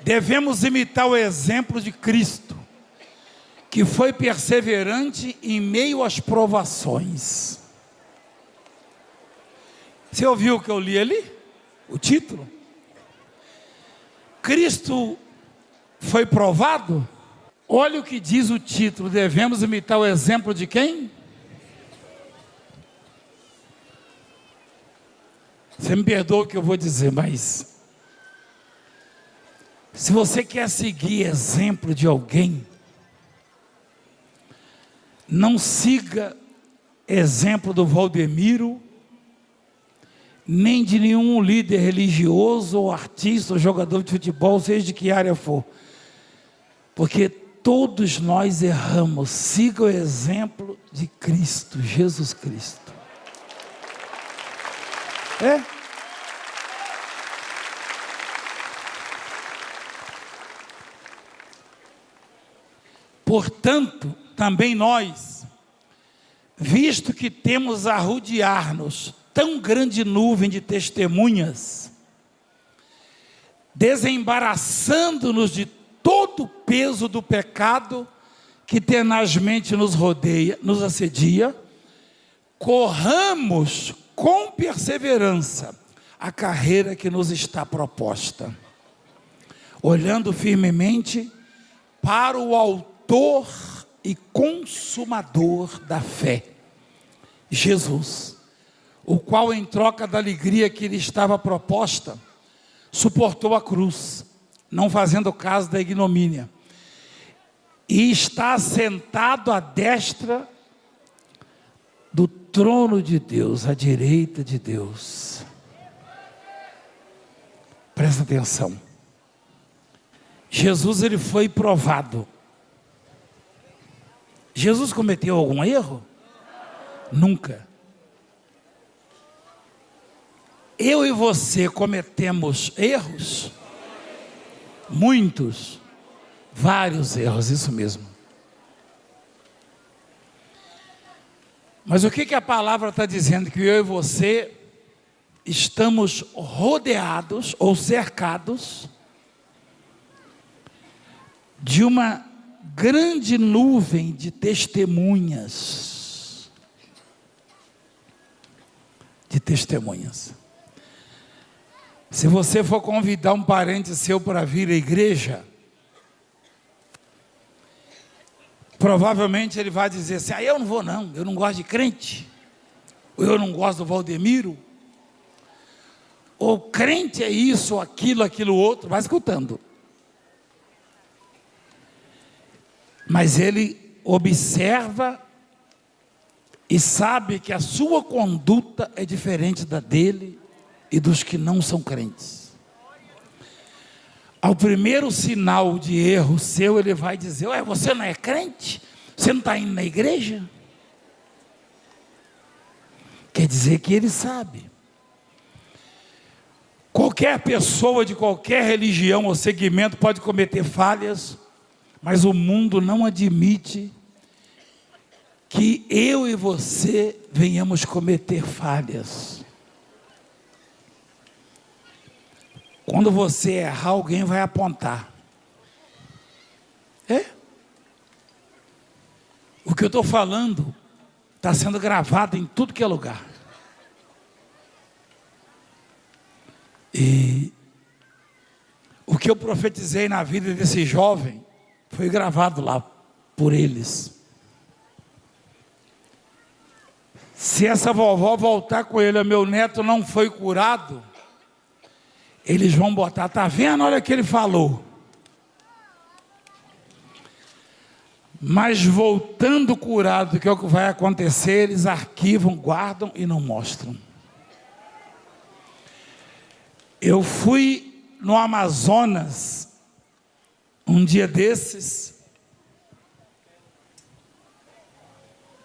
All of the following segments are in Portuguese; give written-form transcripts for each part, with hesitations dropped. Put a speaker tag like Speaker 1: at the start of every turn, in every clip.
Speaker 1: Devemos imitar o exemplo de Cristo, que foi perseverante em meio às provações. Você ouviu o que eu li ali? O título? Cristo foi provado? Olha o que diz o título. Devemos imitar o exemplo de quem? Você me perdoa o que eu vou dizer, mas se você quer seguir exemplo de alguém, não siga exemplo do Valdemiro, nem de nenhum líder religioso, ou artista, ou jogador de futebol, seja de que área for. Porque todos nós erramos. Siga o exemplo de Cristo, Jesus Cristo. Portanto, também nós, visto que temos a rodear-nos tão grande nuvem de testemunhas, desembaraçando-nos de todo o peso do pecado que tenazmente nos rodeia, nos assedia, corramos com perseverança a carreira que nos está proposta, olhando firmemente para o autor e consumador da fé, Jesus, o qual, em troca da alegria que lhe estava proposta, suportou a cruz, não fazendo caso da ignomínia, e está sentado à destra do trono de Deus, à direita de Deus. Presta atenção. Jesus, ele foi provado. Jesus cometeu algum erro? Nunca. Eu e você cometemos erros? Muitos. Vários erros, isso mesmo. Mas o que a palavra está dizendo? Que eu e você estamos rodeados ou cercados de uma grande nuvem de testemunhas. De testemunhas. Se você for convidar um parente seu para vir à igreja, provavelmente ele vai dizer assim: eu não vou não, eu não gosto de crente, ou eu não gosto do Valdemiro, ou crente é isso, aquilo outro, vai escutando. Mas ele observa e sabe que a sua conduta é diferente da dele e dos que não são crentes. Ao primeiro sinal de erro seu, ele vai dizer: ué, você não é crente? Você não está indo na igreja? Quer dizer que ele sabe. Qualquer pessoa de qualquer religião ou segmento pode cometer falhas, mas o mundo não admite que eu e você venhamos cometer falhas. Quando você errar, alguém vai apontar. O que eu estou falando está sendo gravado em tudo que é lugar. E o que eu profetizei na vida desse jovem foi gravado lá por eles. Se essa vovó voltar com ele: meu neto não foi curado, eles vão botar: está vendo? Olha o que ele falou. Mas voltando curado, que é o que vai acontecer, eles arquivam, guardam e não mostram. Eu fui no Amazonas um dia desses,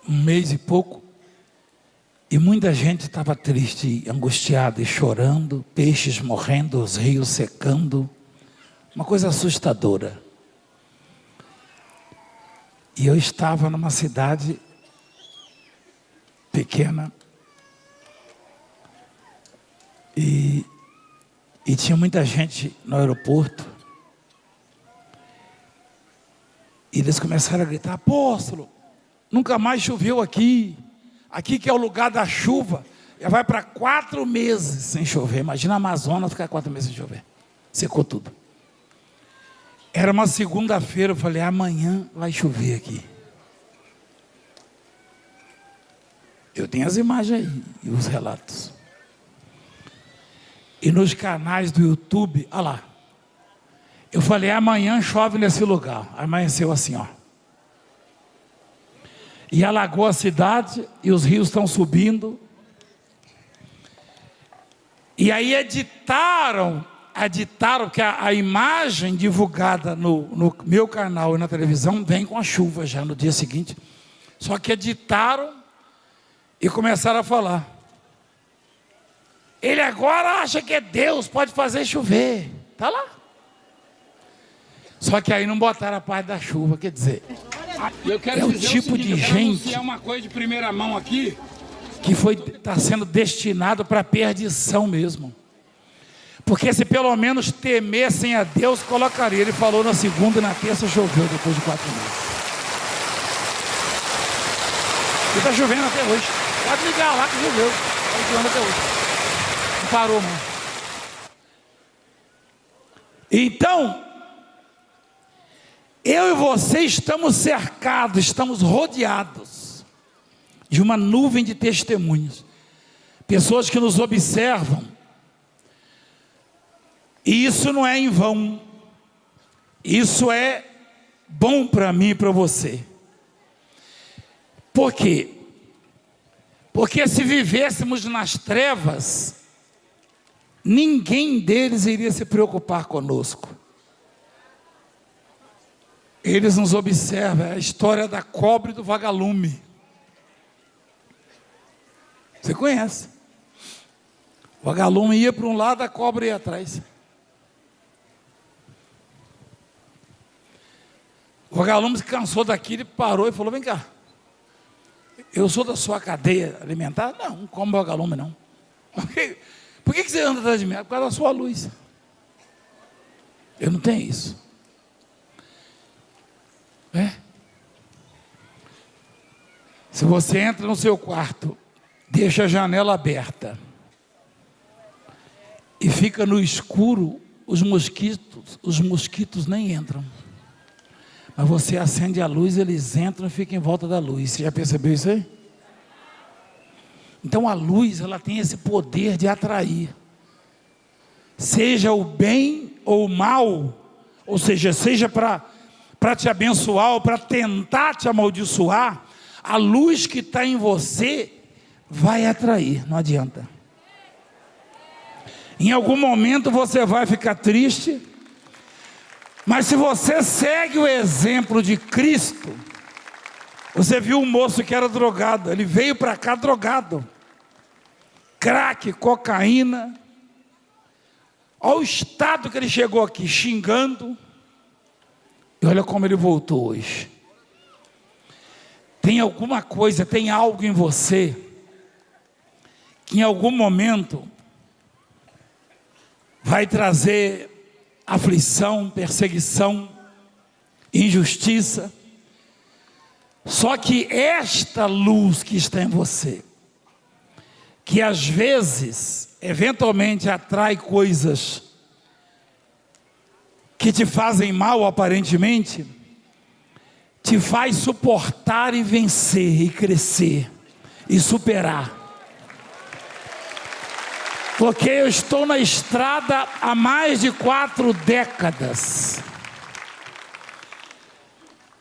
Speaker 1: um mês e pouco, e muita gente estava triste, angustiada e chorando, peixes morrendo, os rios secando, uma coisa assustadora. E eu estava numa cidade pequena e tinha muita gente no aeroporto, E eles começaram a gritar: apóstolo, nunca mais choveu aqui. Aqui que é o lugar da chuva. Já vai para 4 meses sem chover. Imagina a Amazonas ficar 4 meses sem chover. Secou tudo. Era uma segunda-feira, eu falei: amanhã vai chover aqui. Eu tenho as imagens aí e os relatos. E nos canais do YouTube, olha lá. Eu falei: amanhã chove nesse lugar. Amanheceu assim, ó. E alagou a cidade e os rios estão subindo. E aí editaram que a imagem divulgada no meu canal e na televisão vem com a chuva já no dia seguinte. Só que editaram e começaram a falar: ele agora acha que é Deus, pode fazer chover. Está lá. Só que aí não botaram a parte da chuva, quer dizer, é o tipo de gente,
Speaker 2: é uma coisa de primeira mão aqui,
Speaker 1: que está sendo destinado para perdição mesmo. Porque se pelo menos temessem a Deus, colocaria. Ele falou na segunda e na terça choveu depois de 4 meses. E está chovendo até hoje. Pode ligar lá que choveu. Está chovendo até hoje. Não parou, não. Então, eu e você estamos cercados, estamos rodeados de uma nuvem de testemunhos. Pessoas que nos observam. E isso não é em vão. Isso é bom para mim e para você. Por quê? Porque se vivêssemos nas trevas, ninguém deles iria se preocupar conosco. Eles nos observam. É a história da cobra e do vagalume. Você conhece? O vagalume ia para um lado, a cobra ia atrás. O vagalume se cansou daquilo e parou e falou: vem cá, eu sou da sua cadeia alimentar? Não como vagalume não. Por que você anda atrás de mim? Por causa da sua luz. Eu não tenho isso. Se você entra no seu quarto, deixa a janela aberta e fica no escuro, os mosquitos nem entram. Mas você acende a luz, eles entram e ficam em volta da luz. Você já percebeu isso aí? Então a luz, ela tem esse poder de atrair. Seja o bem ou o mal, ou seja para te abençoar ou para tentar te amaldiçoar, a luz que está em você vai atrair, não adianta. Em algum momento você vai ficar triste, mas se você segue o exemplo de Cristo, você viu um moço que era drogado, ele veio para cá drogado, crack, cocaína, olha o estado que ele chegou aqui, xingando, e olha como ele voltou hoje. Tem alguma coisa, tem algo em você, que em algum momento vai trazer aflição, perseguição, injustiça. Só que esta luz que está em você, que às vezes, eventualmente atrai coisas que te fazem mal aparentemente, te faz suportar e vencer, e crescer, e superar. Porque eu estou na estrada há mais de 4 décadas.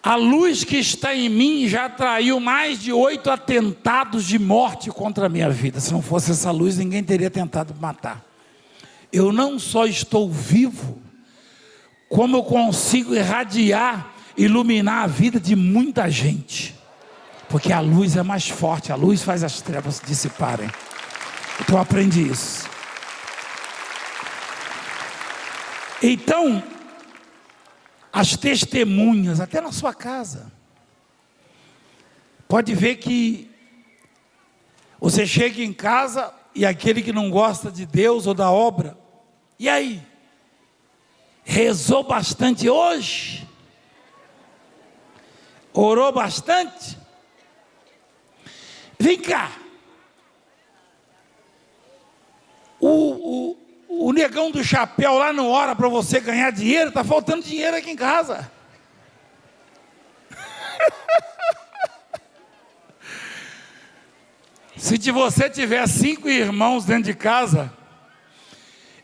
Speaker 1: A luz que está em mim já atraiu mais de 8 atentados de morte contra a minha vida. Se não fosse essa luz, ninguém teria tentado matar. Eu não só estou vivo, como eu consigo irradiar, iluminar a vida de muita gente. Porque a luz é mais forte, a luz faz as trevas se dissiparem. Então eu aprendi isso. Então, as testemunhas, até na sua casa, pode ver que você chega em casa e aquele que não gosta de Deus ou da obra, e aí? Rezou bastante hoje? Orou bastante? Vem cá. O negão do chapéu lá não ora para você ganhar dinheiro, está faltando dinheiro aqui em casa. Se você tiver 5 irmãos dentro de casa,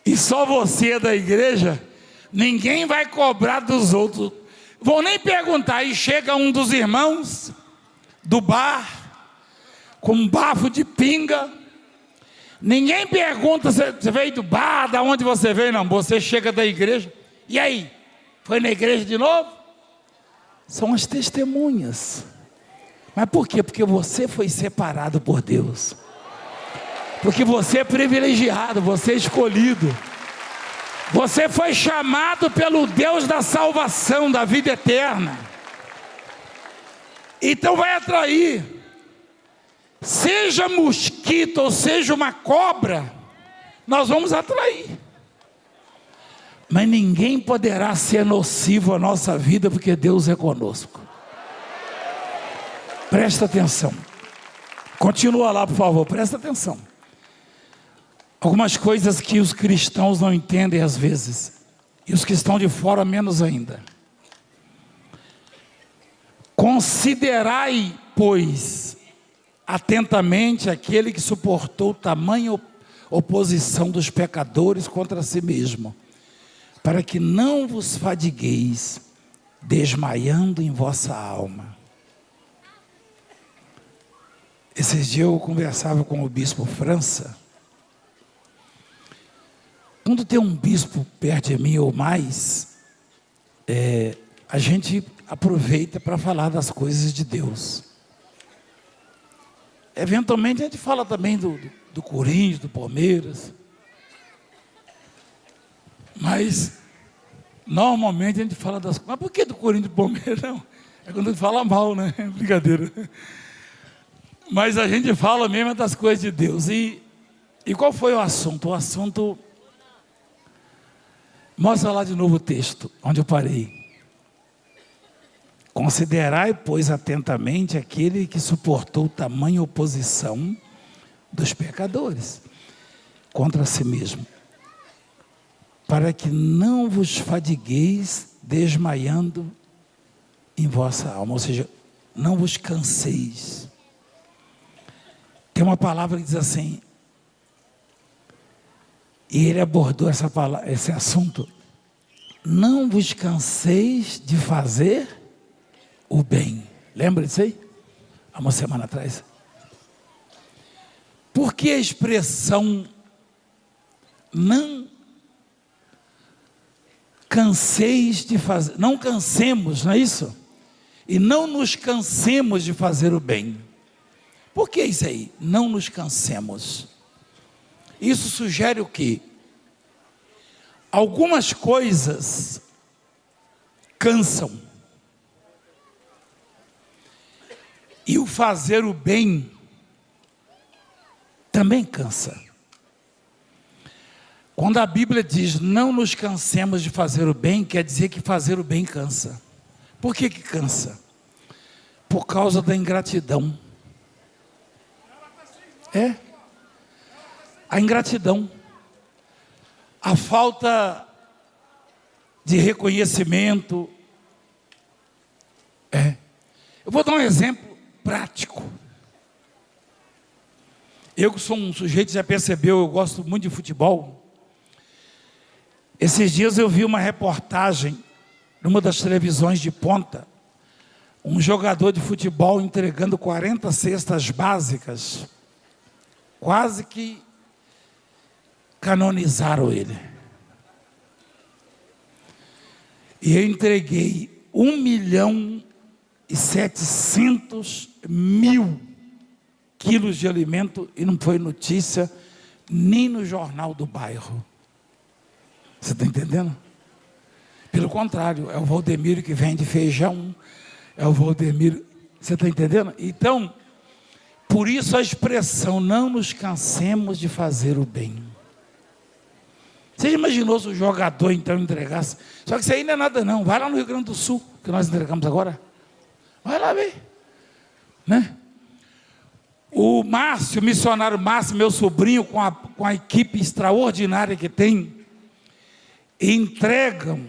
Speaker 1: e só você é da igreja, ninguém vai cobrar dos outros. Vão nem perguntar. Aí chega um dos irmãos do bar, com um bafo de pinga. Ninguém pergunta se você veio do bar, de onde você veio, não. Você chega da igreja. E aí? Foi na igreja de novo? São as testemunhas. Mas por quê? Porque você foi separado por Deus. Porque você é privilegiado, você é escolhido. Você foi chamado pelo Deus da salvação, da vida eterna. Então vai atrair. Seja mosquito ou seja uma cobra, nós vamos atrair. Mas ninguém poderá ser nocivo à nossa vida, porque Deus é conosco. Presta atenção. Continua lá, por favor, presta atenção. Algumas coisas que os cristãos não entendem às vezes, e os que estão de fora menos ainda. Considerai, pois, atentamente aquele que suportou tamanha oposição dos pecadores contra si mesmo, para que não vos fadigueis, desmaiando em vossa alma. Esses dias eu conversava com o bispo França. Quando tem um bispo perto de mim ou mais, a gente aproveita para falar das coisas de Deus. Eventualmente a gente fala também do Corinthians, do Palmeiras. Mas normalmente a gente fala das coisas. Mas por que do Corinthians e do Palmeiras? Não, é quando a gente fala mal, né? Brincadeira. Mas a gente fala mesmo das coisas de Deus. E qual foi o assunto? O assunto... Mostra lá de novo o texto, onde eu parei. Considerai, pois, atentamente aquele que suportou tamanha oposição dos pecadores contra si mesmo, para que não vos fadigueis desmaiando em vossa alma, ou seja, não vos canseis. Tem uma palavra que diz assim, e ele abordou esse assunto: não vos canseis de fazer o bem. Lembra disso aí? Há uma semana atrás. Por que a expressão não canseis de fazer, não cansemos, não é isso? E não nos cansemos de fazer o bem. Por que isso aí? Não nos cansemos. Isso sugere o quê? Algumas coisas cansam. E o fazer o bem também cansa. Quando a Bíblia diz não nos cansemos de fazer o bem, quer dizer que fazer o bem cansa. Por que cansa? Por causa da ingratidão. A ingratidão, a falta de reconhecimento. Eu vou dar um exemplo prático. Eu que sou um sujeito, já percebeu, eu gosto muito de futebol. Esses dias eu vi uma reportagem numa das televisões de ponta, um jogador de futebol entregando 40 cestas básicas. Quase que canonizaram ele. E eu entreguei 1.700.000 quilos de alimento e não foi notícia nem no jornal do bairro. Você está entendendo? Pelo contrário, é o Valdemiro que vende feijão, é o Valdemiro, você está entendendo? Então, por isso a expressão, não nos cansemos de fazer o bem. Você já imaginou se o jogador então entregasse? Só que isso aí não é nada não, vai lá no Rio Grande do Sul, que nós entregamos agora. Vai lá ver, né? O Márcio, o missionário Márcio, meu sobrinho, com a equipe extraordinária que tem, entregam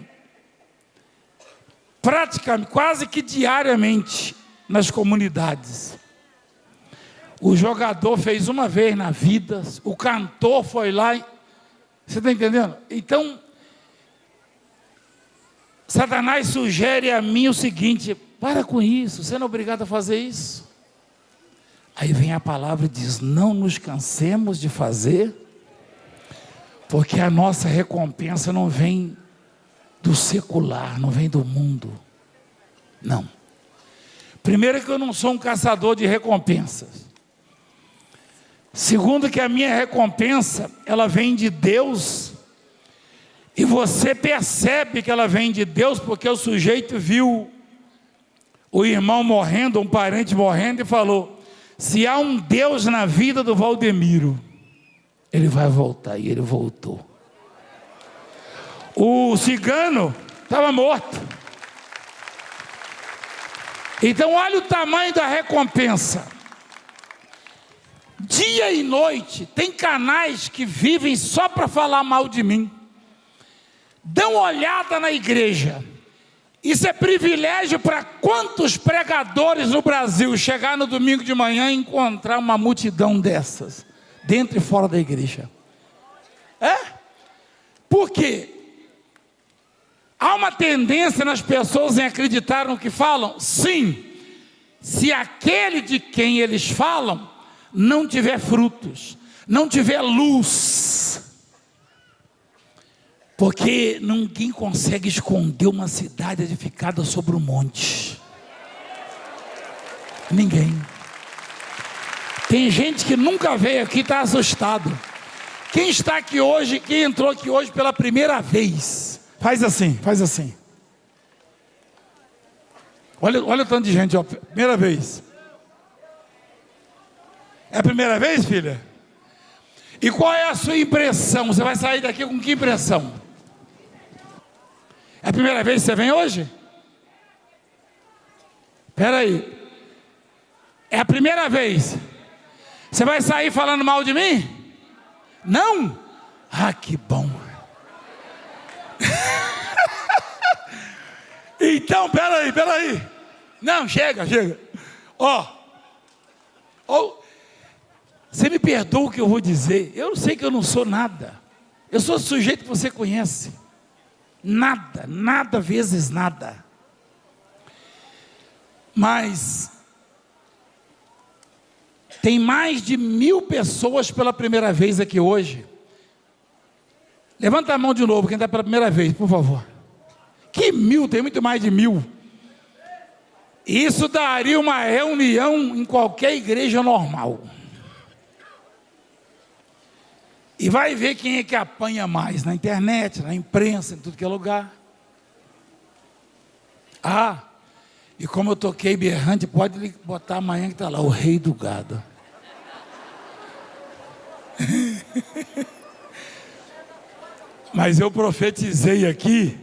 Speaker 1: praticamente, quase que diariamente, nas comunidades. O jogador fez uma vez na vida, o cantor foi lá, você está entendendo? Então, Satanás sugere a mim o seguinte: para com isso, você não é obrigado a fazer isso. Aí vem a palavra e diz: não nos cansemos de fazer, porque a nossa recompensa não vem do secular, não vem do mundo, não. Primeiro que eu não sou um caçador de recompensas. Segundo que a minha recompensa, ela vem de Deus, e você percebe que ela vem de Deus, porque o sujeito viu o irmão morrendo, um parente morrendo, e falou: se há um Deus na vida do Valdemiro, ele vai voltar, e ele voltou. O cigano estava morto. Então olha o tamanho da recompensa. Dia e noite, tem canais que vivem só para falar mal de mim. Dão uma olhada na igreja. Isso é privilégio para quantos pregadores no Brasil chegar no domingo de manhã e encontrar uma multidão dessas, dentro e fora da igreja. Por quê? Há uma tendência nas pessoas em acreditar no que falam? Sim. Se aquele de quem eles falam não tiver frutos, não tiver luz, porque ninguém consegue esconder uma cidade edificada sobre um monte. Ninguém. Tem gente que nunca veio aqui e está assustado. Quem está aqui hoje, quem entrou aqui hoje pela primeira vez, faz assim, faz assim. Olha o tanto de gente, ó, primeira vez. É a primeira vez, filha? E qual é a sua impressão? Você vai sair daqui com que impressão? É a primeira vez que você vem hoje? Espera aí. É a primeira vez. Você vai sair falando mal de mim? Não? Ah, que bom. Então, espera aí. Não, chega. Você me perdoa o que eu vou dizer. Eu sei que eu não sou nada. Eu sou o sujeito que você conhece. Nada vezes nada. Mas tem mais de 1000 pessoas pela primeira vez aqui hoje. Levanta a mão de novo, quem está pela primeira vez, por favor. Que 1000? Tem muito mais de 1000. Isso daria uma reunião em qualquer igreja normal. E vai ver quem é que apanha mais, na internet, na imprensa, em tudo que é lugar. E como eu toquei berrante, pode botar amanhã que está lá, o rei do gado. Mas eu profetizei aqui,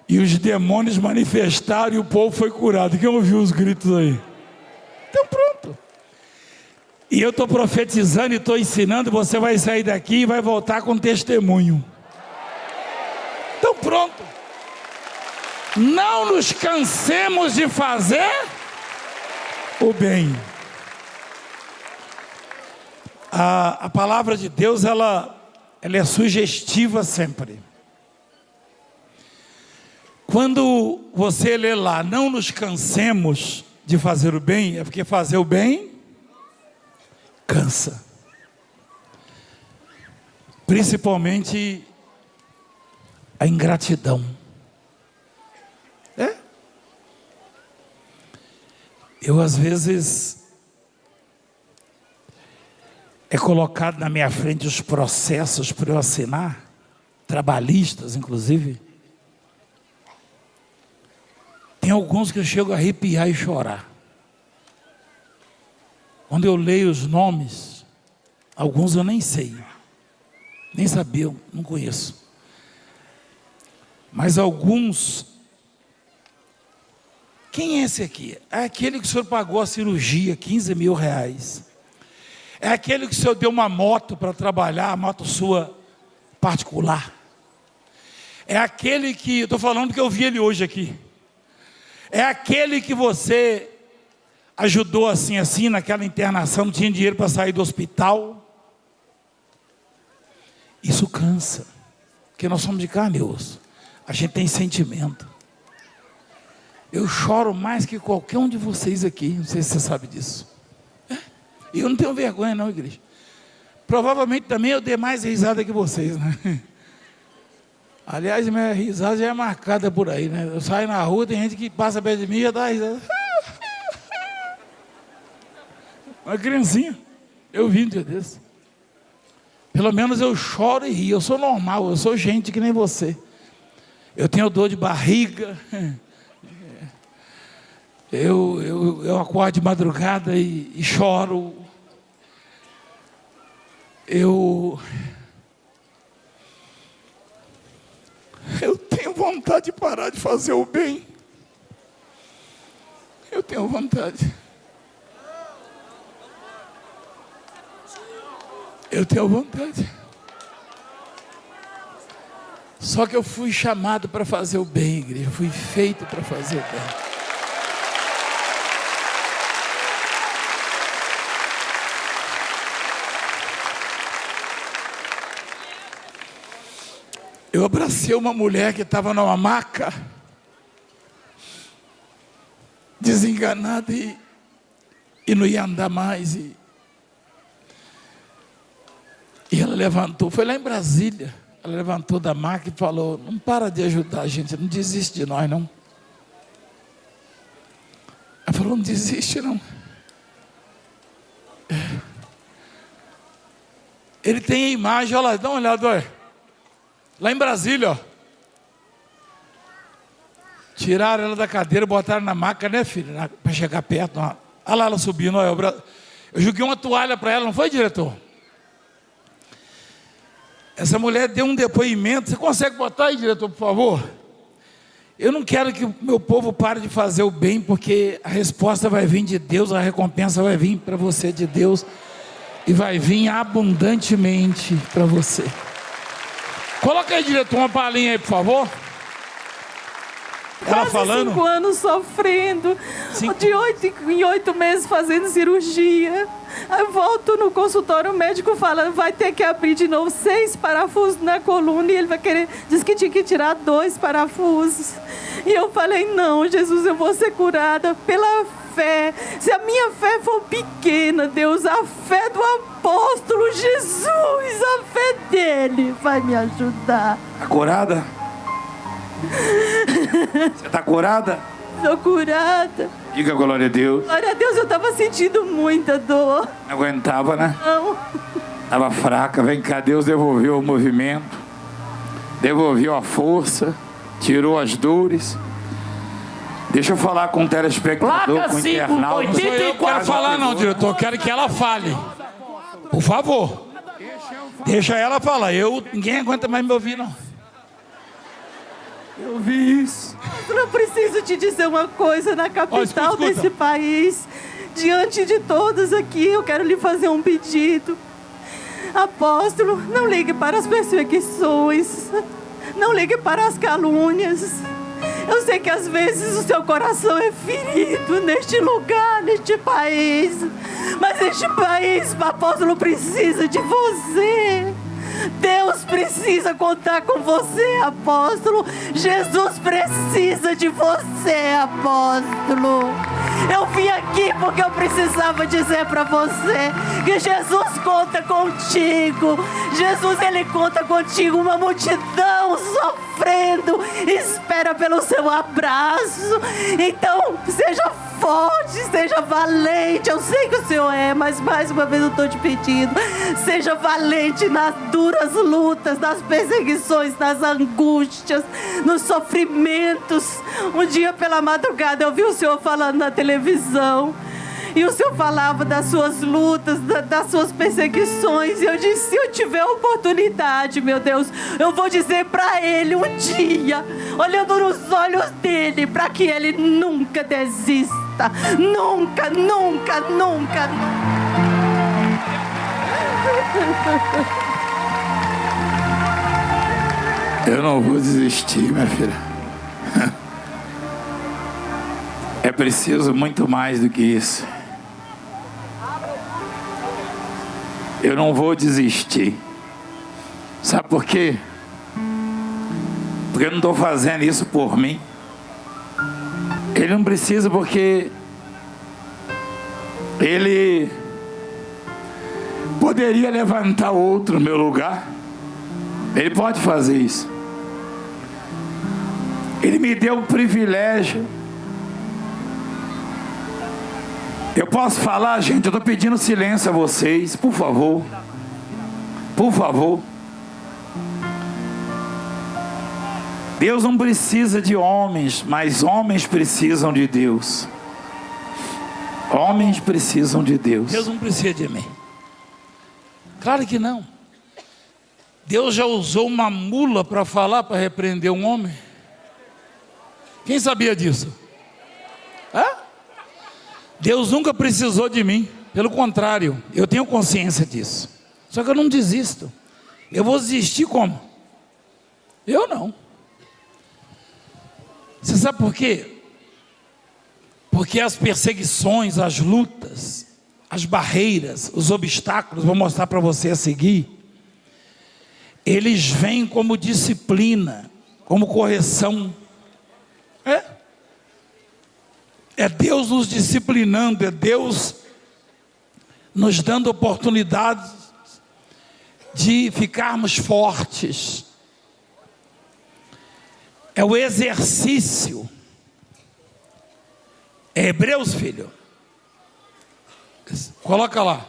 Speaker 1: e os demônios manifestaram e o povo foi curado. Quem ouviu os gritos aí? Então pronto. E eu estou profetizando e estou ensinando, você vai sair daqui e vai voltar com testemunho. Então pronto. Não nos cansemos de fazer o bem. A palavra de Deus, ela é sugestiva sempre. Quando você lê lá, não nos cansemos de fazer o bem, é porque fazer o bem cansa. Principalmente a ingratidão. Eu às vezes é colocado na minha frente os processos para eu assinar, trabalhistas inclusive. Tem alguns que eu chego a arrepiar e chorar. Quando eu leio os nomes, alguns eu nem sei, nem sabia, eu não conheço. Mas alguns Quem é esse aqui? É aquele que o senhor pagou a cirurgia, 15 mil reais. É aquele que o senhor deu uma moto para trabalhar, a moto sua particular. É aquele que, eu estou falando que eu vi ele hoje aqui. É aquele que você ajudou assim, naquela internação, não tinha dinheiro para sair do hospital. Isso cansa, porque nós somos de carne e osso. A gente tem sentimento. Eu choro mais que qualquer um de vocês aqui, não sei se você sabe disso. E eu não tenho vergonha não, igreja. Provavelmente também eu dei mais risada que vocês, né? Aliás, minha risada já é marcada por aí, né? Eu saio na rua, tem gente que passa perto de mim e já dá risada. Uma criancinha. Eu vi um dia desse. Pelo menos eu choro e rio. Eu sou normal, eu sou gente que nem você. Eu tenho dor de barriga. Eu acordo de madrugada e choro. Eu tenho vontade de parar de fazer o bem. Eu tenho vontade. Eu tenho vontade. Só que eu fui chamado para fazer o bem, igreja. Eu fui feito para fazer o bem. Eu abracei uma mulher que estava numa maca, desenganada e não ia andar mais. E ela levantou, foi lá em Brasília. Ela levantou da maca e falou: não para de ajudar a gente, não desiste de nós não. Ela falou: não desiste não. Ele tem a imagem, olha lá, dá uma olhada, olha. Lá em Brasília, ó. Tiraram ela da cadeira, botaram na maca, né, filha? Para chegar perto. Olha lá ela subindo, olha. Eu joguei uma toalha para ela, não foi, diretor? Essa mulher deu um depoimento. Você consegue botar aí, diretor, por favor? Eu não quero que o meu povo pare de fazer o bem, porque a resposta vai vir de Deus, a recompensa vai vir para você de Deus, e vai vir abundantemente para você. Coloca aí, diretor, uma palhinha aí, por favor. Ela
Speaker 3: Quase
Speaker 1: falando.
Speaker 3: 5 anos sofrendo, de 8 em 8 meses fazendo cirurgia. Aí volto no consultório, o médico fala: vai ter que abrir de novo 6 parafusos na coluna, e ele vai querer, diz que tinha que tirar 2 parafusos. E eu falei: não, Jesus, eu vou ser curada pela fé. Se a minha fé for pequena, Deus, a fé do apóstolo Jesus, a fé dele vai me ajudar.
Speaker 1: Tá curada? Você está curada?
Speaker 3: Estou curada.
Speaker 1: Diga glória a Deus.
Speaker 3: Glória a Deus, eu estava sentindo muita dor.
Speaker 1: Não aguentava, né?
Speaker 3: Não.
Speaker 1: Estava fraca. Vem cá, Deus devolveu o movimento, devolveu a força, tirou as dores. Deixa eu falar com o telespectador, com o internauta. Não sou eu que quero falar não, diretor. Eu quero que ela fale. Por favor. Deixa ela falar. Ninguém aguenta mais me ouvir, não. Eu vi isso.
Speaker 3: Eu preciso te dizer uma coisa. Na capital
Speaker 1: escuta.
Speaker 3: desse país, diante de todos aqui, eu quero lhe fazer um pedido. Apóstolo, não ligue para as perseguições, não ligue para as calúnias. Eu sei que às vezes o seu coração é ferido neste lugar, neste país, mas este país, o apóstolo, precisa de você. Deus precisa contar com você, apóstolo. Jesus precisa de você, apóstolo. Eu vim aqui porque eu precisava dizer para você que Jesus conta contigo. Jesus, ele conta contigo. Uma multidão sofrendo espera pelo seu abraço. Então, seja forte, seja valente. Eu sei que o Senhor é, mas mais uma vez eu estou te pedindo: seja valente nas duras lutas, nas perseguições, nas angústias, nos sofrimentos. Um dia pela madrugada eu vi o Senhor falando na televisão E o Senhor falava das suas lutas, das suas perseguições. E eu disse, se eu tiver oportunidade, meu Deus, eu vou dizer para ele um dia, olhando nos olhos dele, para que ele nunca desista. Nunca, nunca, nunca, nunca.
Speaker 1: Eu não vou desistir, minha filha. É preciso muito mais do que isso. Eu não vou desistir. Sabe por quê? Porque eu não estou fazendo isso por mim. Ele não precisa, porque ele poderia levantar outro no meu lugar. Ele pode fazer isso. Ele me deu o privilégio. Eu posso falar, gente? Eu estou pedindo silêncio a vocês, por favor. Por favor. Deus não precisa de homens, mas homens precisam de Deus. Homens precisam de Deus. Deus não precisa de mim. Claro que não. Deus já usou uma mula para falar, para repreender um homem. Quem sabia disso? Hã? Deus nunca precisou de mim. Pelo contrário, eu tenho consciência disso. Só que eu não desisto. Eu vou desistir como? Eu não. Você sabe por quê? Porque as perseguições, as lutas, as barreiras, os obstáculos, vou mostrar para você a seguir, eles vêm como disciplina, como correção. É Deus nos disciplinando, é Deus nos dando oportunidades de ficarmos fortes. É o exercício. É Hebreus, filho. Coloca lá.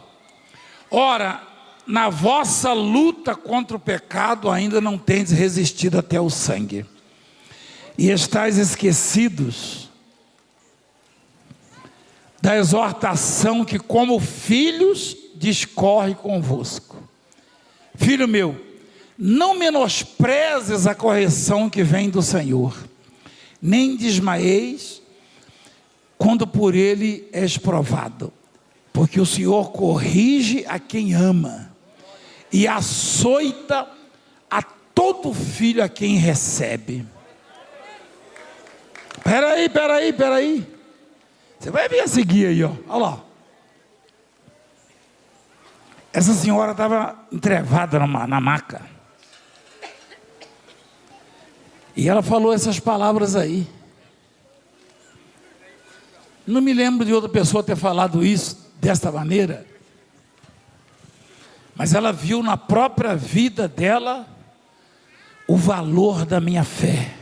Speaker 1: Ora, na vossa luta contra o pecado ainda não tendes resistido até o sangue. E estáis esquecidos da exortação que como filhos discorre convosco. Filho meu, não menosprezes a correção que vem do Senhor, nem desmaieis quando por ele és provado, porque o Senhor corrige a quem ama e açoita a todo filho a quem recebe. Peraí. Você vai ver a seguir aí, ó. Olha lá. Essa senhora estava entrevada na maca. E ela falou essas palavras aí. Não me lembro de outra pessoa ter falado isso desta maneira. Mas ela viu na própria vida dela o valor da minha fé.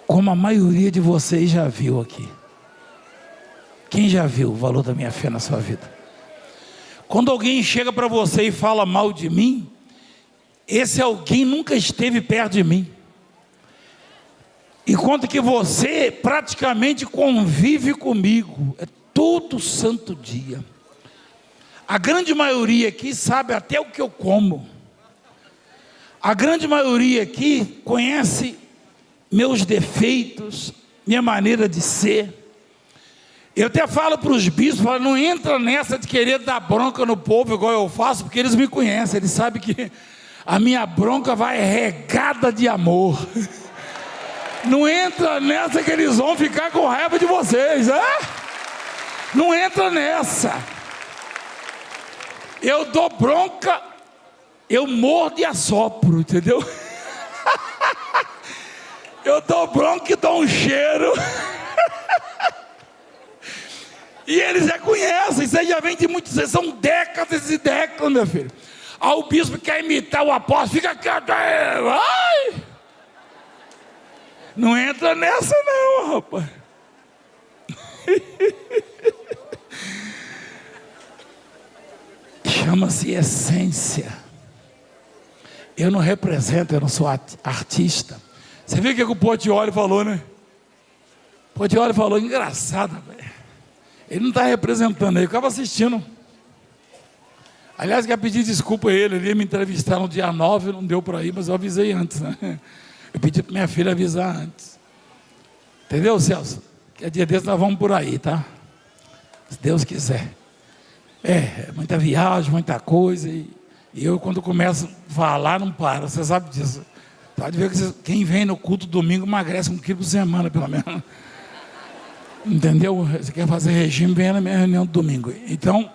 Speaker 1: Como a maioria de vocês já viu aqui. Quem já viu o valor da minha fé na sua vida? Quando alguém chega para você e fala mal de mim, esse alguém nunca esteve perto de mim. Enquanto que você praticamente convive comigo, é todo santo dia. A grande maioria aqui sabe até o que eu como. A grande maioria aqui conhece meus defeitos, minha maneira de ser. Eu até falo para os bispos, falo, não entra nessa de querer dar bronca no povo igual eu faço, porque eles me conhecem, eles sabem que a minha bronca vai regada de amor. Não entra nessa que eles vão ficar com raiva de vocês, Não entra nessa. Eu dou bronca, eu mordo e assopro, entendeu? Eu dou bronca e dou um cheiro. E eles já conhecem, isso aí já vem de muitos, são décadas e décadas, meu filho. Aí o bispo quer imitar o apóstolo, fica quieto aí, vai! Não entra nessa não, rapaz. Chama-se essência. Eu não represento, eu não sou artista. Você viu o que o Portiolli falou, né? O Portiolli falou, engraçado, velho. Ele não está representando, ele ficava assistindo. Aliás, quero pedir desculpa a ele. Ele ia me entrevistar no dia 9, não deu para ir, mas eu avisei antes, né? Eu pedi para minha filha avisar antes. Entendeu, Celso? Que a dia desse nós vamos por aí, tá? Se Deus quiser. Muita viagem, muita coisa. E eu, quando começo a falar, não paro. Você sabe disso. Pode ver que quem vem no culto domingo emagrece 1 quilo por semana, pelo menos. Entendeu? Você quer fazer regime, vem na minha reunião do domingo. Então,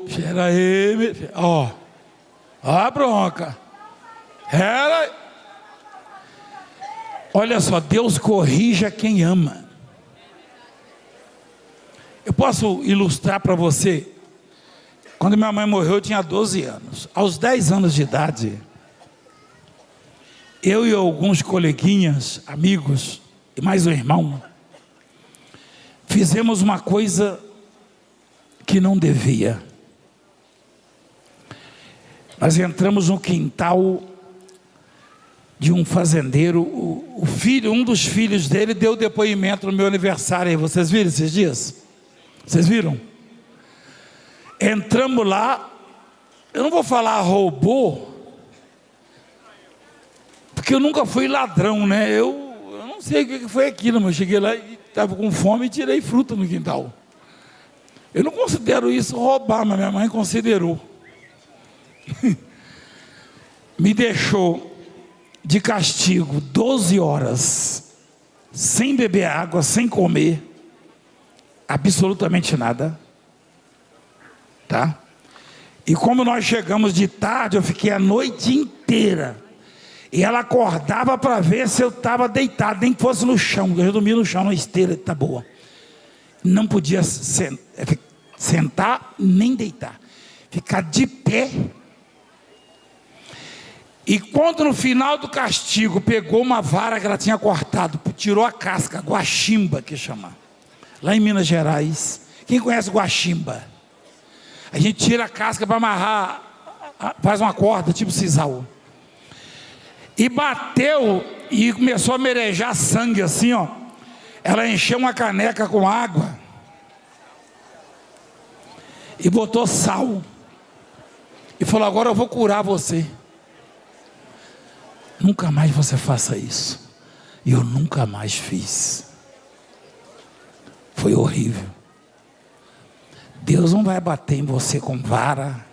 Speaker 1: cheira aí, ó a bronca. Olha só, Deus corrige a quem ama. Eu posso ilustrar para você. Quando minha mãe morreu, eu tinha 12 anos. Aos 10 anos de idade, eu e alguns coleguinhas, amigos, e mais um irmão, fizemos uma coisa que não devia. Nós entramos no quintal de um fazendeiro. Um dos filhos dele deu depoimento no meu aniversário aí. Vocês viram esses dias? Vocês viram? Entramos lá. Eu não vou falar roubou, porque eu nunca fui ladrão, né? Eu não sei o que foi aquilo, mas eu cheguei lá e estava com fome e tirei fruta no quintal. Eu não considero isso roubar, mas minha mãe considerou. Me deixou de castigo 12 horas, sem beber água, sem comer, absolutamente nada, tá? E como nós chegamos de tarde, eu fiquei a noite inteira, e ela acordava para ver se eu estava deitado, nem que fosse no chão. Eu dormia no chão, na esteira, tá boa. Não podia sentar nem deitar, ficar de pé. E quando no final do castigo pegou uma vara que ela tinha cortado, tirou a casca, guaximba que chama, lá em Minas Gerais. Quem conhece guaximba? A gente tira a casca para amarrar, faz uma corda tipo sisal, e bateu e começou a merejar sangue assim, ó. Ela encheu uma caneca com água e botou sal e falou: agora eu vou curar você. Nunca mais você faça isso. E eu nunca mais fiz. Foi horrível. Deus não vai bater em você com vara,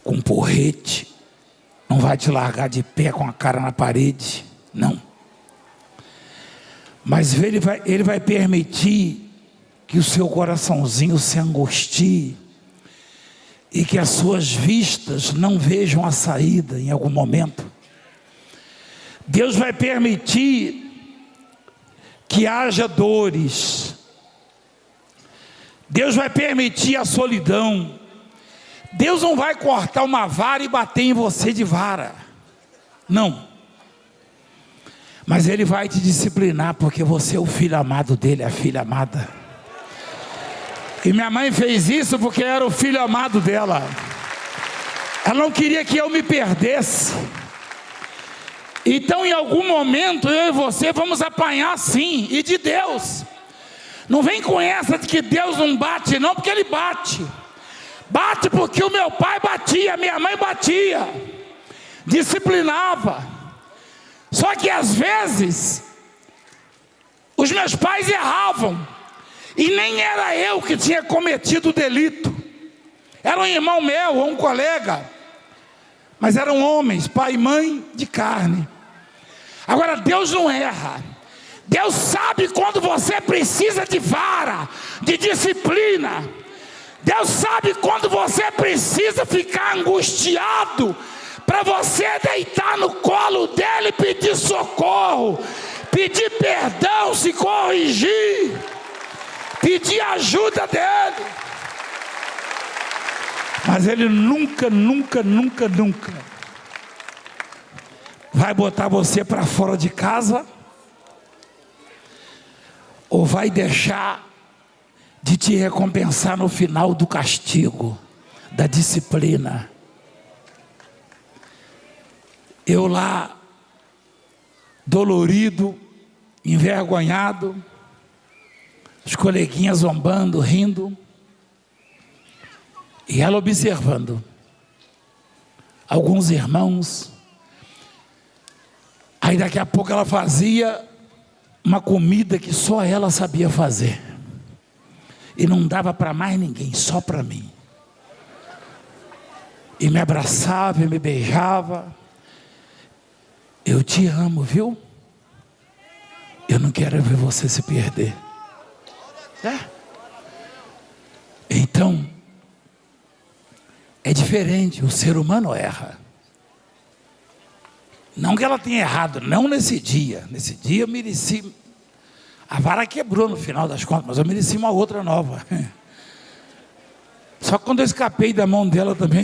Speaker 1: com porrete, não vai te largar de pé com a cara na parede, não. Mas Ele vai permitir que o seu coraçãozinho se angustie e que as suas vistas não vejam a saída em algum momento. Deus vai permitir que haja dores. Deus vai permitir a solidão. Deus não vai cortar uma vara e bater em você de vara. Não. Mas Ele vai te disciplinar, porque você é o filho amado dEle, a filha amada. E minha mãe fez isso porque eu era o filho amado dela. Ela não queria que eu me perdesse. Então em algum momento eu e você vamos apanhar sim, e de Deus. Não vem com essa de que Deus não bate não, porque Ele bate. Bate porque o meu pai batia, minha mãe batia, disciplinava. Só que às vezes os meus pais erravam, e nem era eu que tinha cometido o delito, era um irmão meu ou um colega, mas eram homens, pai e mãe de carne. Agora Deus não erra. Deus sabe quando você precisa de vara, de disciplina. Deus sabe quando você precisa ficar angustiado, para você deitar no colo dele e pedir socorro, pedir perdão, se corrigir, pedir ajuda dele. Mas Ele nunca vai botar você para fora de casa, ou vai deixar de te recompensar no final do castigo, da disciplina. Eu lá, dolorido, envergonhado, Os coleguinhas zombando, rindo. E ela observando. Alguns irmãos. Aí daqui a pouco ela fazia uma comida que só ela sabia fazer. E não dava para mais ninguém, só para mim. E me abraçava e me beijava. Eu te amo, viu? Eu não quero ver você se perder. Então, é diferente, o ser humano erra. Não que ela tenha errado, não nesse dia. Nesse dia eu mereci. A vara quebrou no final das contas, mas eu mereci uma outra nova. Só que quando eu escapei da mão dela também,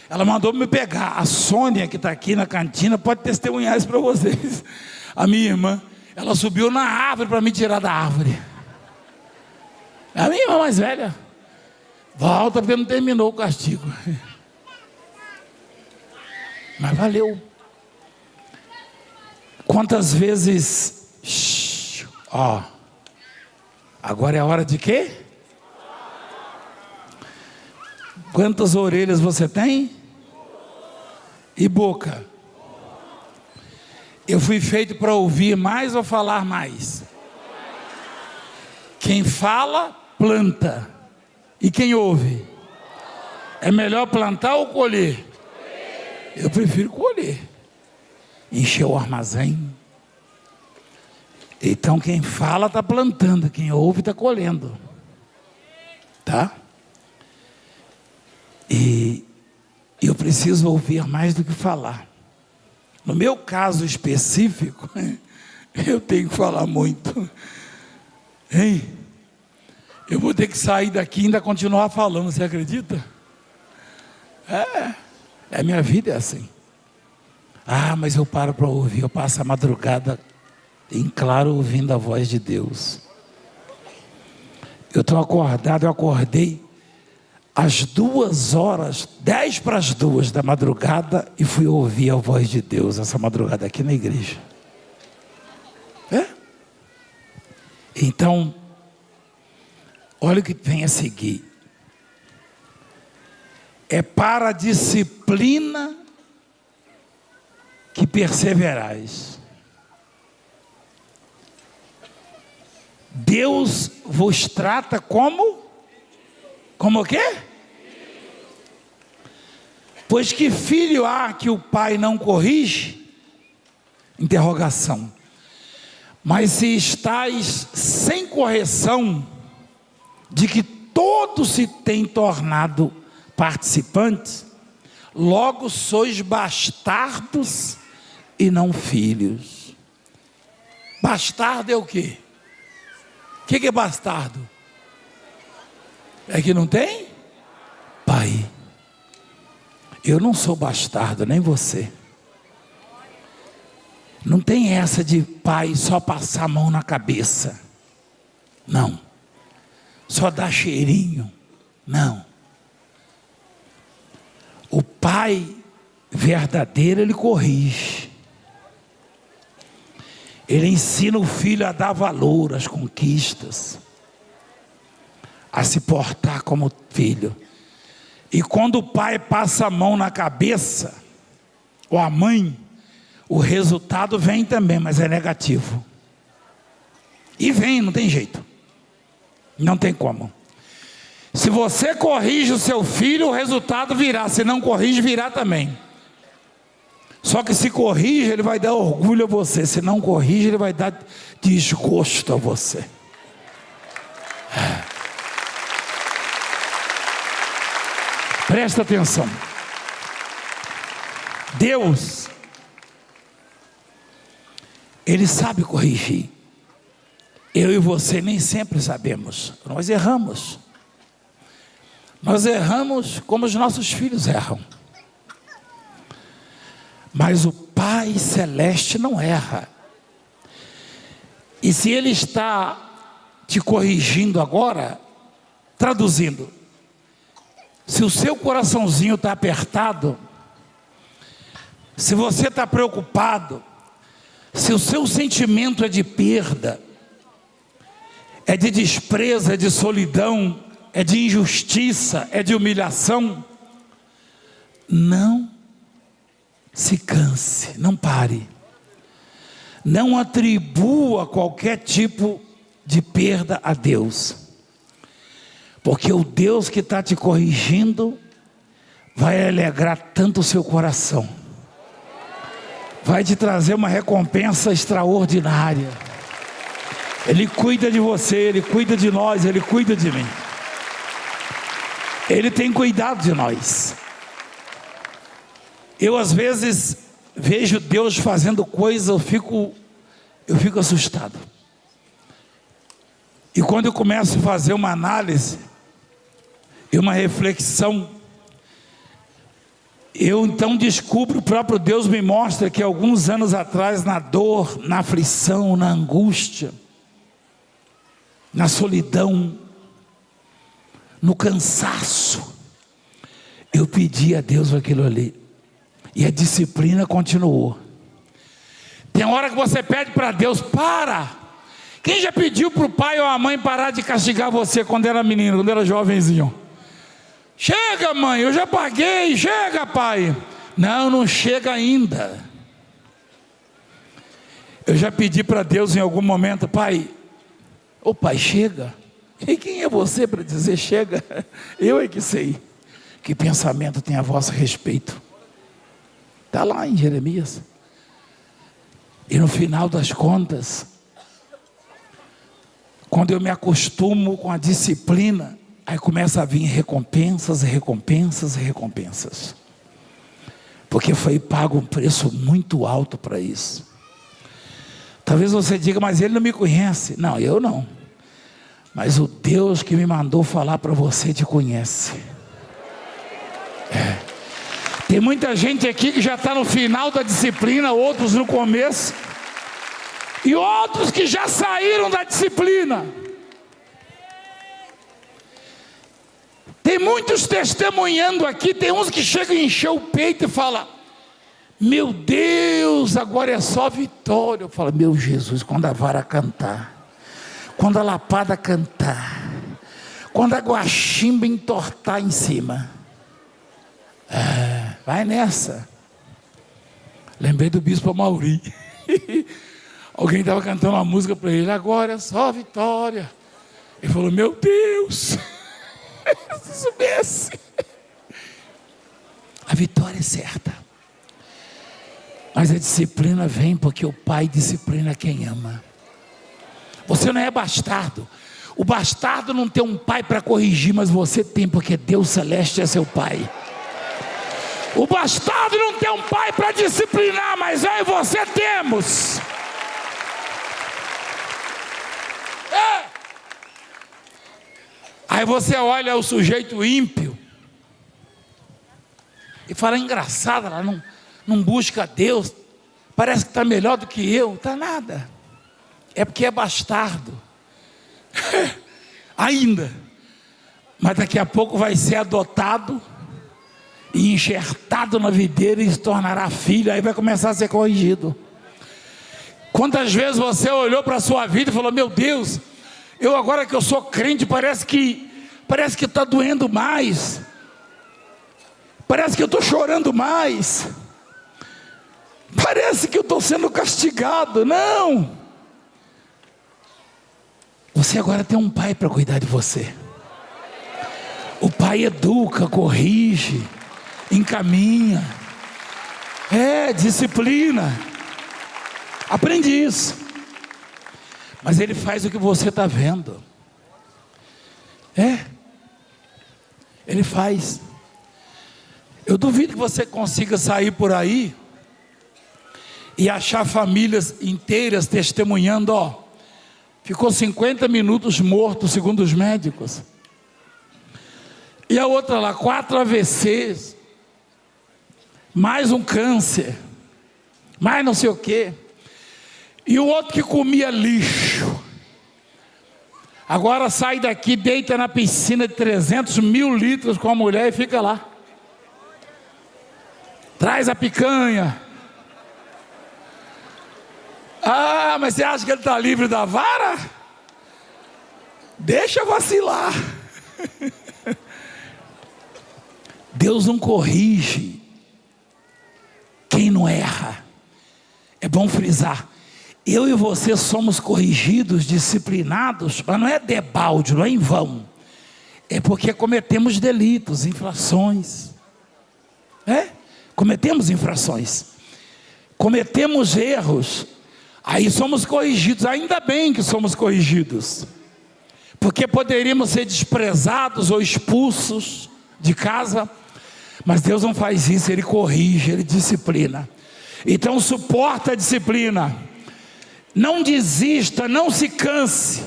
Speaker 1: ela mandou me pegar. A Sônia, que está aqui na cantina, pode testemunhar isso para vocês. A minha irmã, ela subiu na árvore para me tirar da árvore. A minha irmã mais velha. Volta porque não terminou o castigo. Mas valeu. Quantas vezes... Ó, agora é a hora de quê? Quantas orelhas você tem? E boca? Eu fui feito para ouvir mais ou falar mais? Quem fala, planta. E quem ouve? É melhor plantar ou colher? Eu prefiro colher. Encher o armazém. Então quem fala está plantando, quem ouve está colhendo. Tá? E eu preciso ouvir mais do que falar. No meu caso específico, eu tenho que falar muito. Hein? Eu vou ter que sair daqui e ainda continuar falando, você acredita? A minha vida é assim. Mas eu paro para ouvir, eu passo a madrugada em claro ouvindo a voz de Deus. Eu estou acordado, eu acordei às 2h, 10 para as 2 da madrugada e fui ouvir a voz de Deus essa madrugada aqui na igreja. Então, olha o que vem a seguir. É para a disciplina que perseverais. Deus vos trata como? Como o quê? Pois que filho há que o pai não corrige? Interrogação. Mas se estáis sem correção, de que todos se têm tornado participantes, logo sois bastardos e não filhos. Bastardo é o quê? O que é bastardo? É que não tem pai. Eu não sou bastardo, nem você. Não tem essa de pai só passar a mão na cabeça. Não. Só dar cheirinho. Não. O pai verdadeiro, ele corrige. Ele ensina o filho a dar valor às conquistas, a se portar como filho. E quando o pai passa a mão na cabeça, ou a mãe, o resultado vem também, mas é negativo. E vem, não tem jeito. Não tem como. Se você corrige o seu filho, o resultado virá. Se não corrige, virá também. Só que se corrige, ele vai dar orgulho a você. Se não corrige, ele vai dar desgosto a você. Presta atenção. Deus, Ele sabe corrigir. Eu e você nem sempre sabemos. Nós erramos. Nós erramos como os nossos filhos erram. Mas o Pai Celeste não erra. E se Ele está te corrigindo agora, traduzindo, se o seu coraçãozinho está apertado, se você está preocupado, se o seu sentimento é de perda, é de desprezo, é de solidão, é de injustiça, é de humilhação, não se canse, não pare. Não atribua qualquer tipo de perda a Deus. Porque o Deus que está te corrigindo vai alegrar tanto o seu coração. Vai te trazer uma recompensa extraordinária. Ele cuida de você, Ele cuida de nós, Ele cuida de mim. Ele tem cuidado de nós. Eu às vezes vejo Deus fazendo coisas, eu fico assustado. E quando eu começo a fazer uma análise e uma reflexão, eu então descubro, o próprio Deus me mostra que alguns anos atrás, na dor, na aflição, na angústia, na solidão, no cansaço, eu pedi a Deus aquilo ali, e a disciplina continuou. Tem hora que você pede para Deus, para. Quem já pediu para o pai ou a mãe parar de castigar você quando era menino, quando era jovenzinho? Chega, mãe, eu já paguei, chega, pai. Não, não chega ainda. Eu já pedi para Deus em algum momento, pai, ô pai, chega. E quem é você para dizer chega? Eu é que sei. Que pensamento tem a vosso respeito? Está lá em Jeremias. E no final das contas, quando eu me acostumo com a disciplina, aí começa a vir recompensas, recompensas, recompensas. Porque foi pago um preço muito alto para isso. Talvez você diga, mas ele não me conhece. Não, eu não. Mas o Deus que me mandou falar para você te conhece. Tem muita gente aqui que já está no final da disciplina, outros no começo, e outros que já saíram da disciplina. Tem muitos testemunhando aqui, tem uns que chegam a encher o peito e falam, meu Deus, agora é só vitória. Eu falo, meu Jesus, quando a vara cantar, quando a lapada cantar, quando a guaximba entortar em cima, vai nessa. Lembrei do bispo Amauri. Alguém estava cantando uma música para ele, agora é só vitória. Ele falou, meu Deus, se soubesse. A vitória é certa. Mas a disciplina vem porque o pai disciplina quem ama. Você não é bastardo. O bastardo não tem um pai para corrigir, mas você tem, porque Deus celeste é seu pai. O bastardo não tem um pai para disciplinar, mas eu e você temos. Aí você olha o sujeito ímpio e fala, engraçado, ela não busca Deus, parece que está melhor do que eu. Está nada, é porque é bastardo. Ainda, mas daqui a pouco vai ser adotado e enxertado na videira e se tornará filho, aí vai começar a ser corrigido. Quantas vezes você olhou para a sua vida e falou, meu Deus, eu agora que eu sou crente, parece que está doendo mais, parece que eu estou chorando mais, parece que eu estou sendo castigado. Não, você agora tem um pai para cuidar de você. O pai educa, corrige, encaminha, disciplina. Aprende isso. Mas ele faz o que você está vendo. Ele faz. Eu duvido que você consiga sair por aí e achar famílias inteiras testemunhando, ficou 50 minutos morto, segundo os médicos. E a outra lá, 4 AVCs, mais um câncer, mais não sei o quê. E o outro que comia lixo, agora sai daqui, deita na piscina de 300 mil litros com a mulher e fica lá. Traz a picanha. Mas você acha que ele está livre da vara? Deixa vacilar. Deus não corrige quem não erra. É bom frisar. Eu e você somos corrigidos, disciplinados, mas não é debalde, não é em vão. É porque cometemos delitos, infrações. Cometemos infrações. Cometemos erros. Aí somos corrigidos. Ainda bem que somos corrigidos. Porque poderíamos ser desprezados ou expulsos de casa. Mas Deus não faz isso, Ele corrige, Ele disciplina. Então suporta a disciplina. Não desista, não se canse.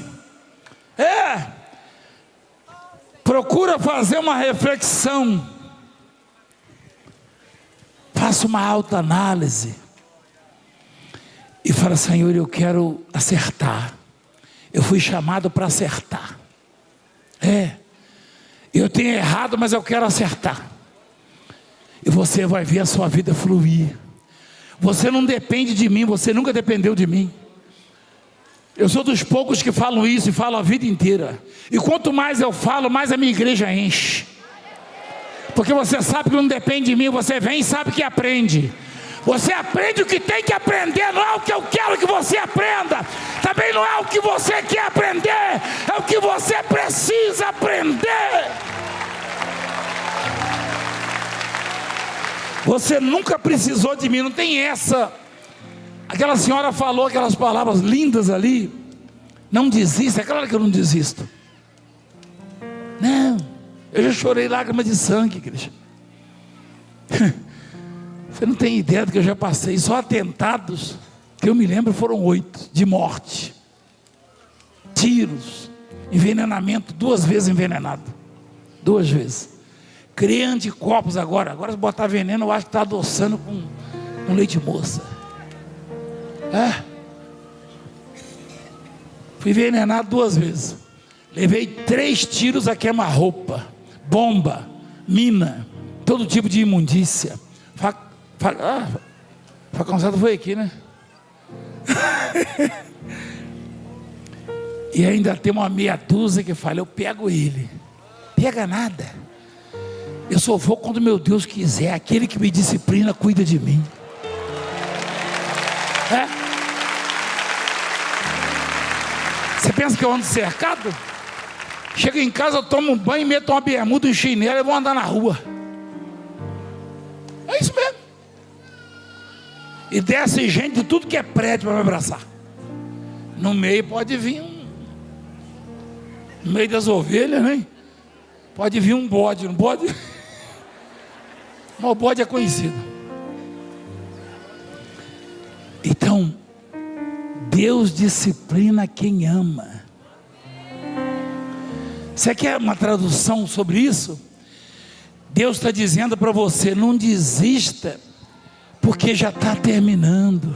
Speaker 1: Procura fazer uma reflexão. Faça uma autoanálise. E fala: Senhor, eu quero acertar. Eu fui chamado para acertar. Eu tenho errado, mas eu quero acertar. E você vai ver a sua vida fluir. Você não depende de mim, você nunca dependeu de mim. Eu sou dos poucos que falam isso e falam a vida inteira. E quanto mais eu falo, mais a minha igreja enche. Porque você sabe que não depende de mim, você vem e sabe que aprende. Você aprende o que tem que aprender, não é o que eu quero que você aprenda. Também não é o que você quer aprender, é o que você precisa aprender. Você nunca precisou de mim, não tem essa. Aquela senhora falou aquelas palavras lindas ali. Não desista, é claro que eu não desisto. Não, eu já chorei lágrimas de sangue, igreja. Você não tem ideia do que eu já passei. Só atentados, que eu me lembro, foram 8 de morte. Tiros, envenenamento, 2 vezes envenenado. 2 vezes. Criei anticorpos agora. Agora se botar veneno, eu acho que está adoçando com leite moça. Fui envenenado 2 vezes. Levei 3 tiros a queima-roupa, bomba, mina, todo tipo de imundícia. Facãozada foi aqui, né? E ainda tem uma meia dúzia que fala: eu pego ele. Pega nada. Eu só vou quando meu Deus quiser. Aquele que me disciplina cuida de mim. Você pensa que eu ando cercado? Chego em casa, eu tomo um banho, meto uma bermuda, um chinelo e vou andar na rua. É isso mesmo. E desce gente de tudo que é prédio para me abraçar. No meio pode vir no meio das ovelhas, né? Pode vir um bode, não pode? Mas o bode é conhecido. Então, Deus disciplina quem ama. Você quer uma tradução sobre isso? Deus está dizendo para você: não desista, porque já está terminando.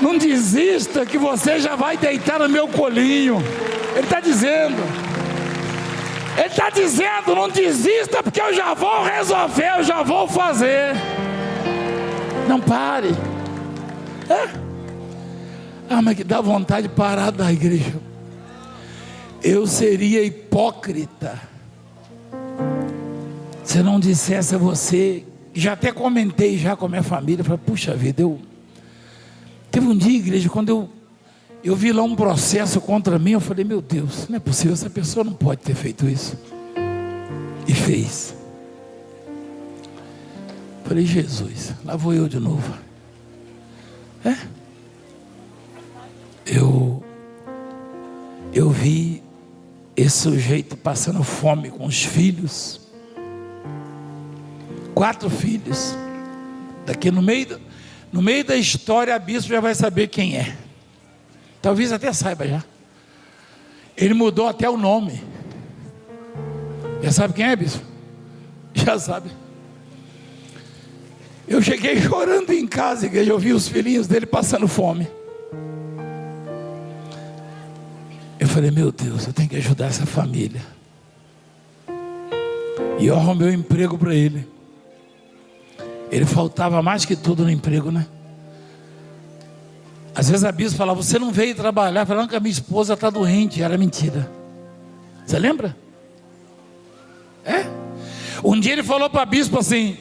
Speaker 1: Não desista, que você já vai deitar no meu colinho. Ele está dizendo. Ele está dizendo: não desista, porque eu já vou resolver, eu já vou fazer. Não pare. Mas que dá vontade de parar da igreja. Eu seria hipócrita se eu não dissesse a você, já até comentei já com a minha família, falei: puxa vida, teve um dia, igreja, quando eu vi lá um processo contra mim, eu falei: meu Deus, não é possível, essa pessoa não pode ter feito isso. E fez. Falei: Jesus, lá vou eu de novo. Eu vi esse sujeito passando fome com os filhos. 4 filhos. Daqui no meio da história, a bispo já vai saber quem é. Talvez até saiba já. Ele mudou até o nome. Já sabe quem é, bispo? Já sabe. Eu cheguei chorando em casa, igreja. Eu vi os filhinhos dele passando fome. Eu falei: meu Deus, eu tenho que ajudar essa família. E eu arrumei um emprego para ele. Ele faltava mais que tudo no emprego, né? Às vezes a bispa falava, você não veio trabalhar, falando que a minha esposa está doente. Era mentira. Você lembra? Um dia ele falou para a bispa assim,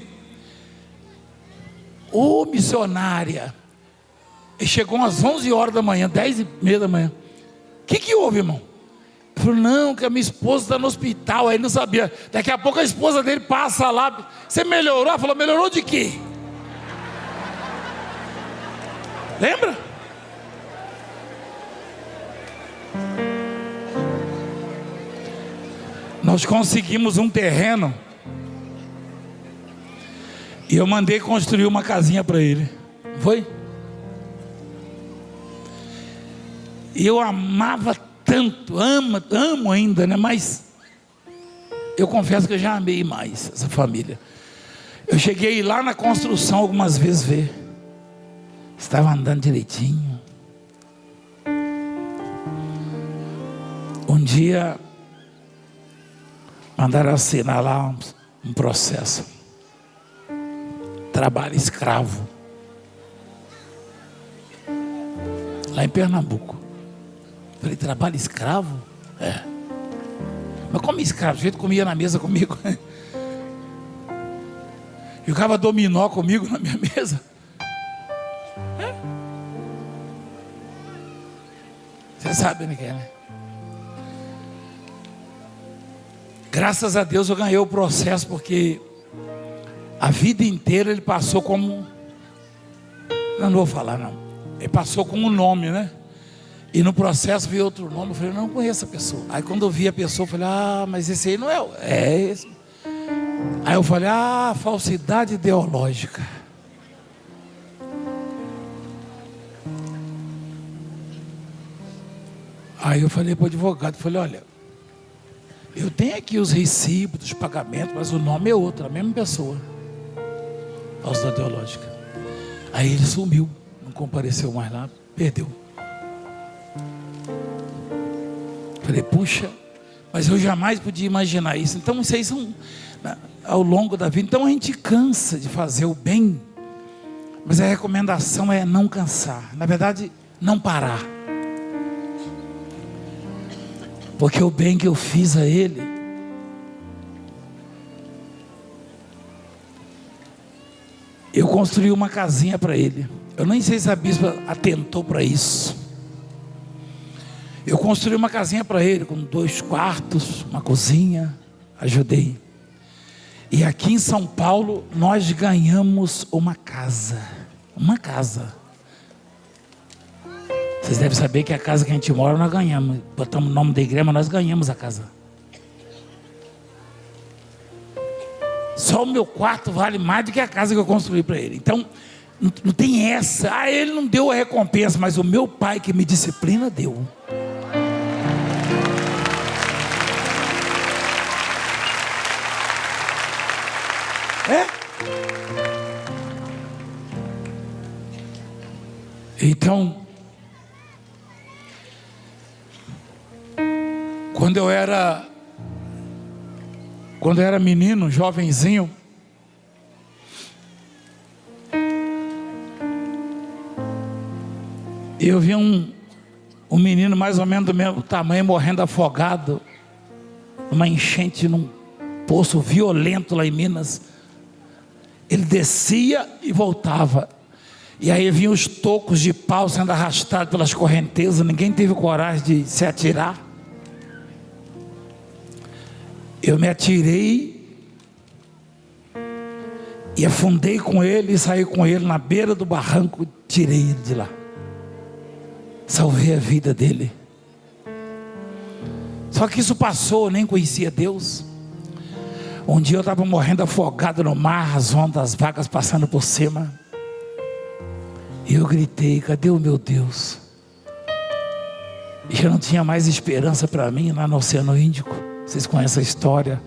Speaker 1: ô missionária, ele chegou às 11 horas da manhã, 10:30 da manhã. O que houve, irmão? Ele falou, não, que a minha esposa está no hospital. Aí ele não sabia. Daqui a pouco a esposa dele passa lá. Você melhorou? Ela falou, melhorou de quê? Lembra? Nós conseguimos um terreno e eu mandei construir uma casinha para ele. Foi? E eu amava tanto, amo ainda, né? Mas eu confesso que eu já amei mais essa família. Eu cheguei lá na construção algumas vezes ver. Estava andando direitinho. Um dia mandaram assinar lá um processo. Trabalho escravo. Lá em Pernambuco. Falei, trabalho escravo? Mas como escravo? O jeito comia na mesa comigo. Jogava dominó comigo na minha mesa. Você sabe, né? Graças a Deus eu ganhei o processo, porque a vida inteira ele passou como... Não vou falar não. Ele passou com um nome, né? E no processo vi outro nome. Eu falei, não conheço a pessoa. Aí quando eu vi a pessoa, eu falei, mas esse aí não é. É esse. Aí eu falei, falsidade ideológica. Aí eu falei para o advogado, falei, olha, eu tenho aqui os recibos dos pagamentos, mas o nome é outro, a mesma pessoa. Falsidade ideológica. Aí ele sumiu, não compareceu mais lá, perdeu. Falei, puxa, mas eu jamais podia imaginar isso. Então isso aí são ao longo da vida. Então a gente cansa de fazer o bem, mas a recomendação é não cansar. Na verdade, não parar. Porque o bem que eu fiz a ele, eu construí uma casinha para ele. Eu nem sei se a bispa atentou para isso. Eu construí uma casinha para ele, com 2 quartos, uma cozinha, ajudei. E aqui em São Paulo, nós ganhamos uma casa. Uma casa. Vocês devem saber que a casa que a gente mora, nós ganhamos. Botamos o nome da igreja, mas nós ganhamos a casa. Só o meu quarto vale mais do que a casa que eu construí para ele. Então, não tem essa. Ele não deu a recompensa, mas o meu pai que me disciplina deu. Então, quando eu era menino, jovenzinho, eu vi um menino mais ou menos do mesmo tamanho morrendo afogado, numa enchente num poço violento lá em Minas. Ele descia e voltava. E aí vinham os tocos de pau sendo arrastados pelas correntezas. Ninguém teve coragem de se atirar. Eu me atirei e afundei com ele e saí com ele na beira do barranco. Tirei ele de lá. Salvei a vida dele. Só que isso passou, eu nem conhecia Deus. Um dia eu estava morrendo afogado no mar, as ondas, as vagas passando por cima. E eu gritei, cadê o meu Deus? E já não tinha mais esperança para mim lá no Oceano Índico. Vocês conhecem a história.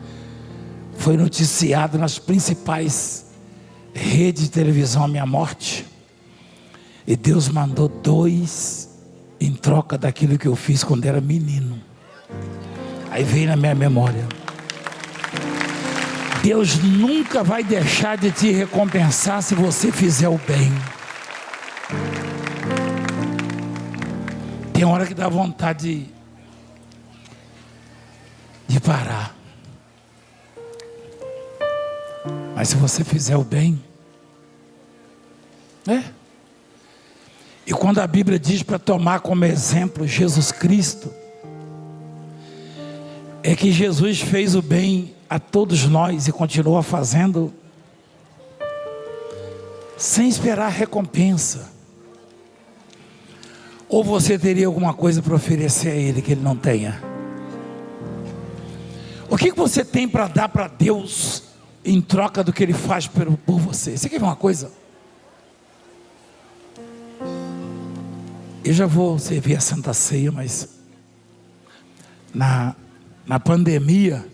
Speaker 1: Foi noticiado nas principais redes de televisão a minha morte. E Deus mandou 2 em troca daquilo que eu fiz quando era menino. Aí veio na minha memória. Deus nunca vai deixar de te recompensar se você fizer o bem. Tem hora que dá vontade de parar. Mas se você fizer o bem, E quando a Bíblia diz para tomar como exemplo Jesus Cristo, é que Jesus fez o bem a todos nós e continua fazendo sem esperar recompensa. Ou você teria alguma coisa para oferecer a Ele que Ele não tenha? O que você tem para dar para Deus em troca do que Ele faz por você? Você quer ver uma coisa? Eu já vou servir a Santa Ceia, mas na pandemia,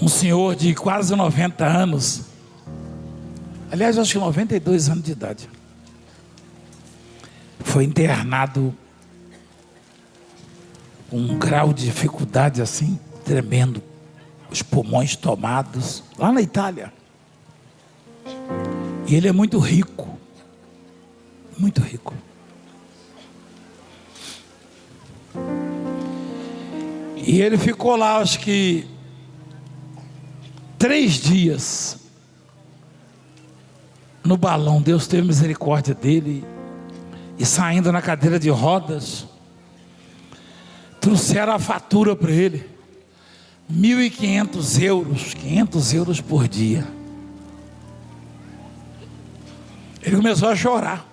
Speaker 1: um senhor de quase 90 anos, aliás, eu acho que 92 anos de idade, foi internado com um grau de dificuldade assim, tremendo, os pulmões tomados, lá na Itália. E ele é muito rico, muito rico. E ele ficou lá, acho que 3 dias no balão. Deus teve misericórdia dele. E saindo na cadeira de rodas, trouxeram a fatura para ele, 1.500 euros, 500 euros por dia. Ele começou a chorar.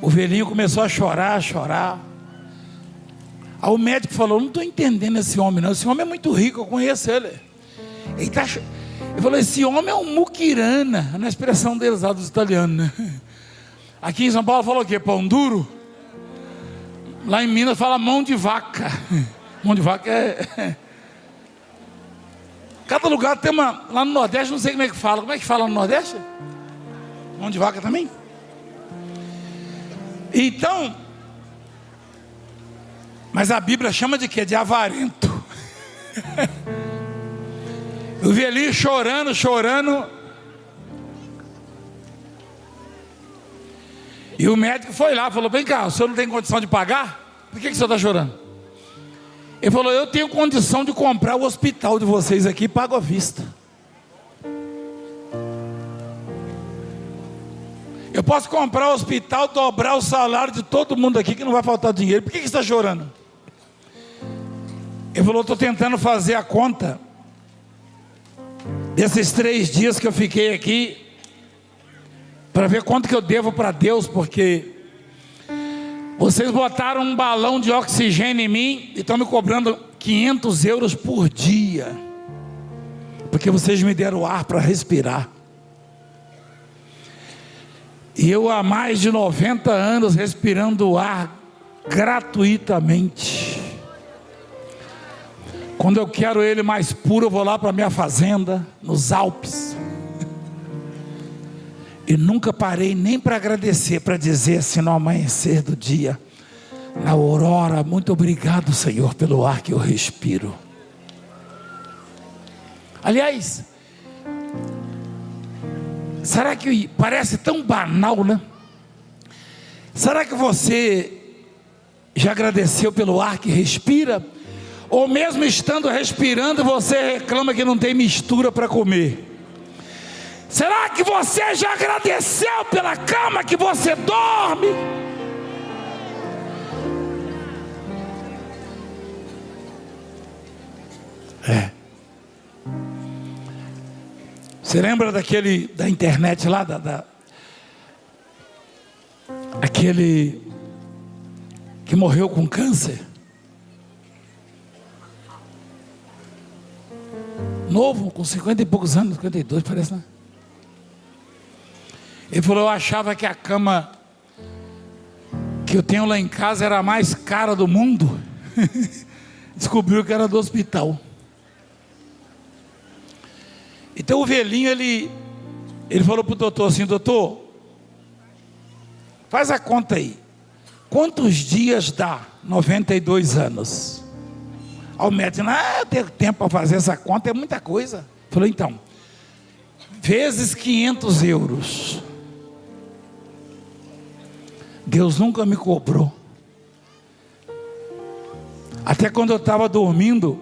Speaker 1: O velhinho começou a chorar. Aí o médico falou: não estou entendendo esse homem não. Esse homem é muito rico, eu conheço ele. Ele falou: esse homem é um muquirana. Na expressão deles lá dos italianos, né? Aqui em São Paulo falou o quê? Pão duro. Lá em Minas fala mão de vaca. Mão de vaca é... Cada lugar tem uma... Lá no Nordeste não sei como é que fala. Como é que fala no Nordeste? Mão de vaca também? Então, mas a Bíblia chama de quê? De avarento. O velhinho chorando. E o médico foi lá, falou: vem cá, o senhor não tem condição de pagar? Por que o senhor está chorando? Ele falou: eu tenho condição de comprar o hospital de vocês aqui, pago à vista. Eu posso comprar o hospital, dobrar o salário de todo mundo aqui, que não vai faltar dinheiro. Por que você está chorando? Ele falou: estou tentando fazer a conta desses 3 dias que eu fiquei aqui, para ver quanto que eu devo para Deus, porque vocês botaram um balão de oxigênio em mim e estão me cobrando 500 euros por dia, porque vocês me deram ar para respirar. E eu há mais de 90 anos respirando ar gratuitamente. Quando eu quero ele mais puro, eu vou lá para minha fazenda, nos Alpes. E nunca parei nem para agradecer, para dizer assim no amanhecer do dia, na aurora: muito obrigado, Senhor, pelo ar que eu respiro. Aliás, será que parece tão banal, né? Será que você já agradeceu pelo ar que respira? Ou mesmo estando respirando, você reclama que não tem mistura para comer? Será que você já agradeceu pela cama que você dorme? Você lembra daquele da internet lá, aquele que morreu com câncer? Novo, com 50 e poucos anos, 52 parece, né? Ele falou: eu achava que a cama que eu tenho lá em casa era a mais cara do mundo. Descobriu que era do hospital. Então o velhinho, ele falou para o doutor assim: doutor, faz a conta aí, quantos dias dá 92 anos? Ao médico: eu tenho tempo para fazer essa conta, é muita coisa. Falou: então, vezes 500 euros. Deus nunca me cobrou. Até quando eu estava dormindo,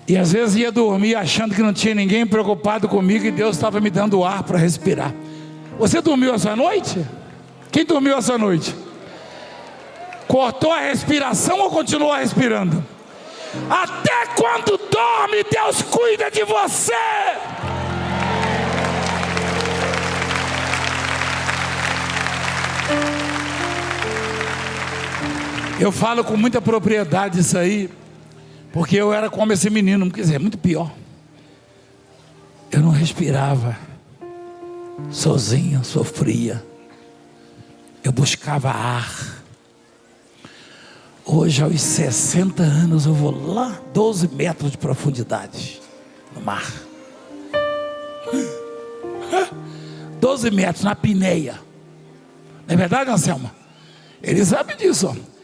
Speaker 1: e às vezes ia dormir achando que não tinha ninguém preocupado comigo, e Deus estava me dando ar para respirar. Você dormiu essa noite? Quem dormiu essa noite? Cortou a respiração ou continua respirando? Até quando dorme, Deus cuida de você. Eu falo com muita propriedade isso aí, porque eu era como esse menino, quer dizer, muito pior. Eu não respirava, sozinho, sofria. Eu buscava ar. Hoje, aos 60 anos, eu vou lá 12 metros de profundidade no mar. 12 metros na apneia. Não é verdade, Anselma? Ele sabe disso, ó.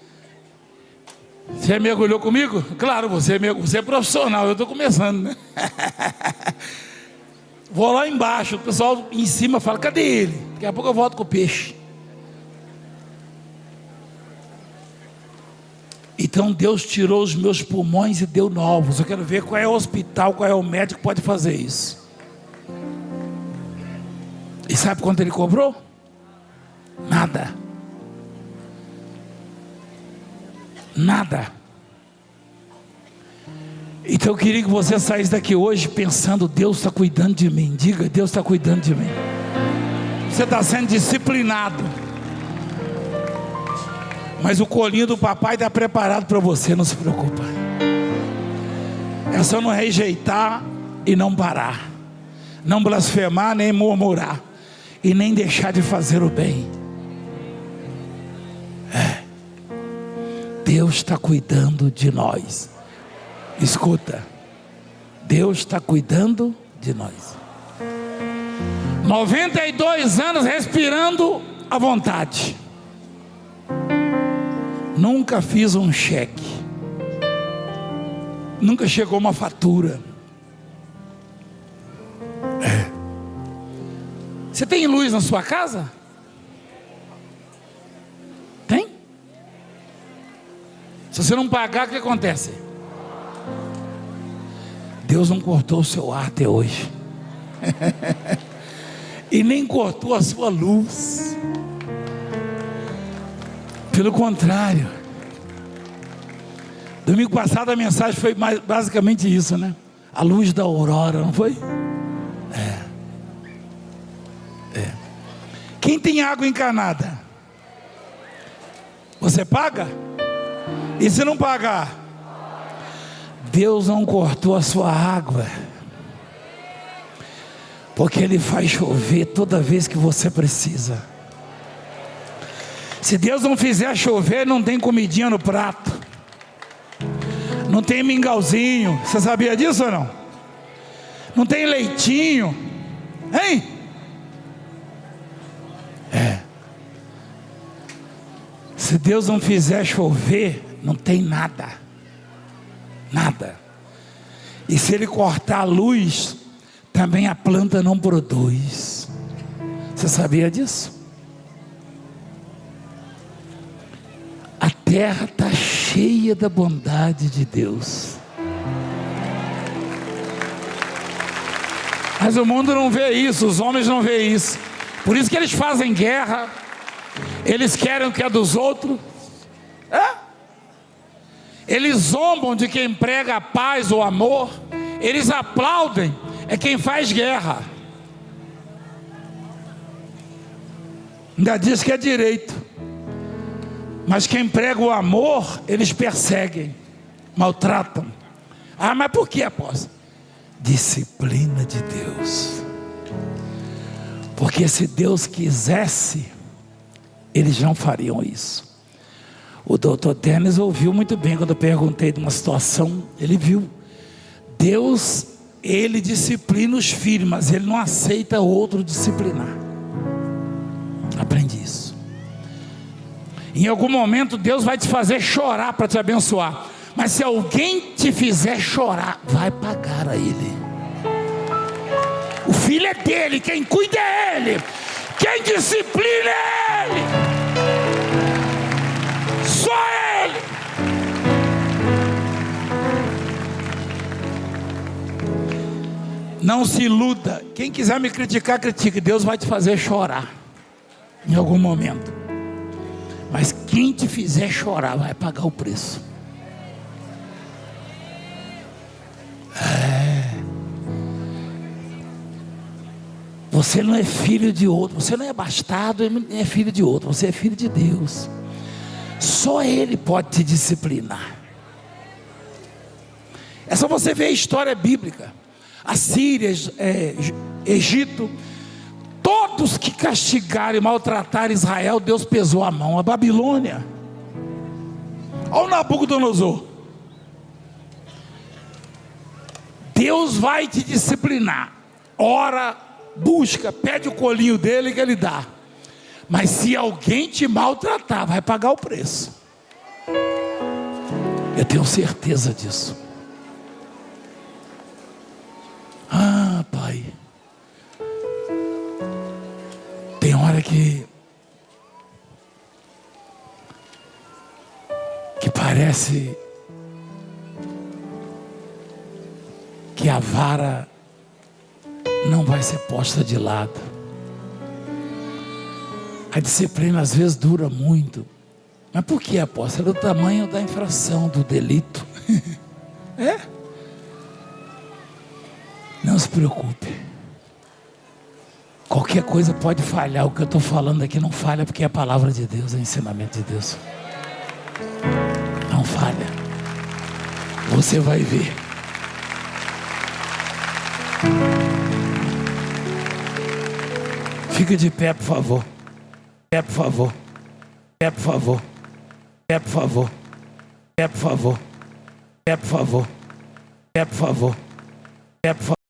Speaker 1: Você mergulhou comigo? Claro, você é profissional, eu estou começando, né? Vou lá embaixo, o pessoal em cima fala, cadê ele? Daqui a pouco eu volto com o peixe. Então Deus tirou os meus pulmões e deu novos. Eu quero ver qual é o hospital, qual é o médico que pode fazer isso. E sabe quanto ele cobrou? Nada. Nada. Então eu queria que você saísse daqui hoje pensando, Deus está cuidando de mim. Diga, Deus está cuidando de mim. Você está sendo disciplinado, mas o colinho do papai está preparado para você, não se preocupa. É só não rejeitar e não parar, não blasfemar nem murmurar, e nem deixar de fazer o bem. Deus está cuidando de nós. Escuta, Deus está cuidando de nós. 92 anos respirando à vontade. Nunca fiz um cheque. Nunca chegou uma fatura. Você tem luz na sua casa? Tem? Se você não pagar, o que acontece? Deus não cortou o seu ar até hoje. E nem cortou a sua luz. Pelo contrário. Domingo passado a mensagem foi basicamente isso, né? A luz da aurora, não foi? Quem tem água encanada? Você paga? E se não pagar? Deus não cortou a sua água, porque Ele faz chover toda vez que você precisa. Se Deus não fizer chover, não tem comidinha no prato, não tem mingauzinho. Você sabia disso ou não? Não tem leitinho, hein? Se Deus não fizer chover, não tem nada. Nada. E se Ele cortar a luz, também a planta não produz. Você sabia disso? A terra está cheia da bondade de Deus. Mas o mundo não vê isso, os homens não vê isso. Por isso que eles fazem guerra. Eles querem o que é dos outros. Eles zombam de quem prega a paz ou amor. Eles aplaudem quem faz guerra. Ainda diz que é direito. Mas quem prega o amor, eles perseguem, maltratam. Mas por que, apóstolo? Disciplina de Deus. Porque se Deus quisesse, eles não fariam isso. O doutor Tênis ouviu muito bem quando eu perguntei de uma situação. Ele viu. Deus, Ele disciplina os filhos, mas Ele não aceita outro disciplinar. Aprende isso. Em algum momento Deus vai te fazer chorar para te abençoar. Mas se alguém te fizer chorar, vai pagar a Ele. filho é dele, quem cuida é ele, quem disciplina é ele, só ele. Não se iluda. Quem quiser me criticar, critique. Deus vai te fazer chorar em algum momento. Mas quem te fizer chorar vai pagar o preço. Você não é filho de outro. Você não é bastardo, nem é filho de outro. Você é filho de Deus. Só Ele pode te disciplinar. É só você ver a história bíblica. Assíria, Egito, todos que castigaram e maltrataram Israel, Deus pesou a mão. A Babilônia, olha o Nabucodonosor. Deus vai te disciplinar. Ora, busca, pede o colinho dele que ele dá. Mas se alguém te maltratar, vai pagar o preço. Eu tenho certeza disso. Ah, Pai, tem hora que parece que a vara não vai ser posta de lado. A disciplina às vezes dura muito. Mas por que, apóstolo? É do tamanho da infração, do delito. Não se preocupe. Qualquer coisa pode falhar. O que eu estou falando aqui não falha, porque é a palavra de Deus, é o ensinamento de Deus. Não falha. Você vai ver. Fica de pé, por favor. Pé, por favor. Pé, por favor. Pé, por favor. Pé, por favor. Pé, por favor. Pé, por favor. Pé, por favor.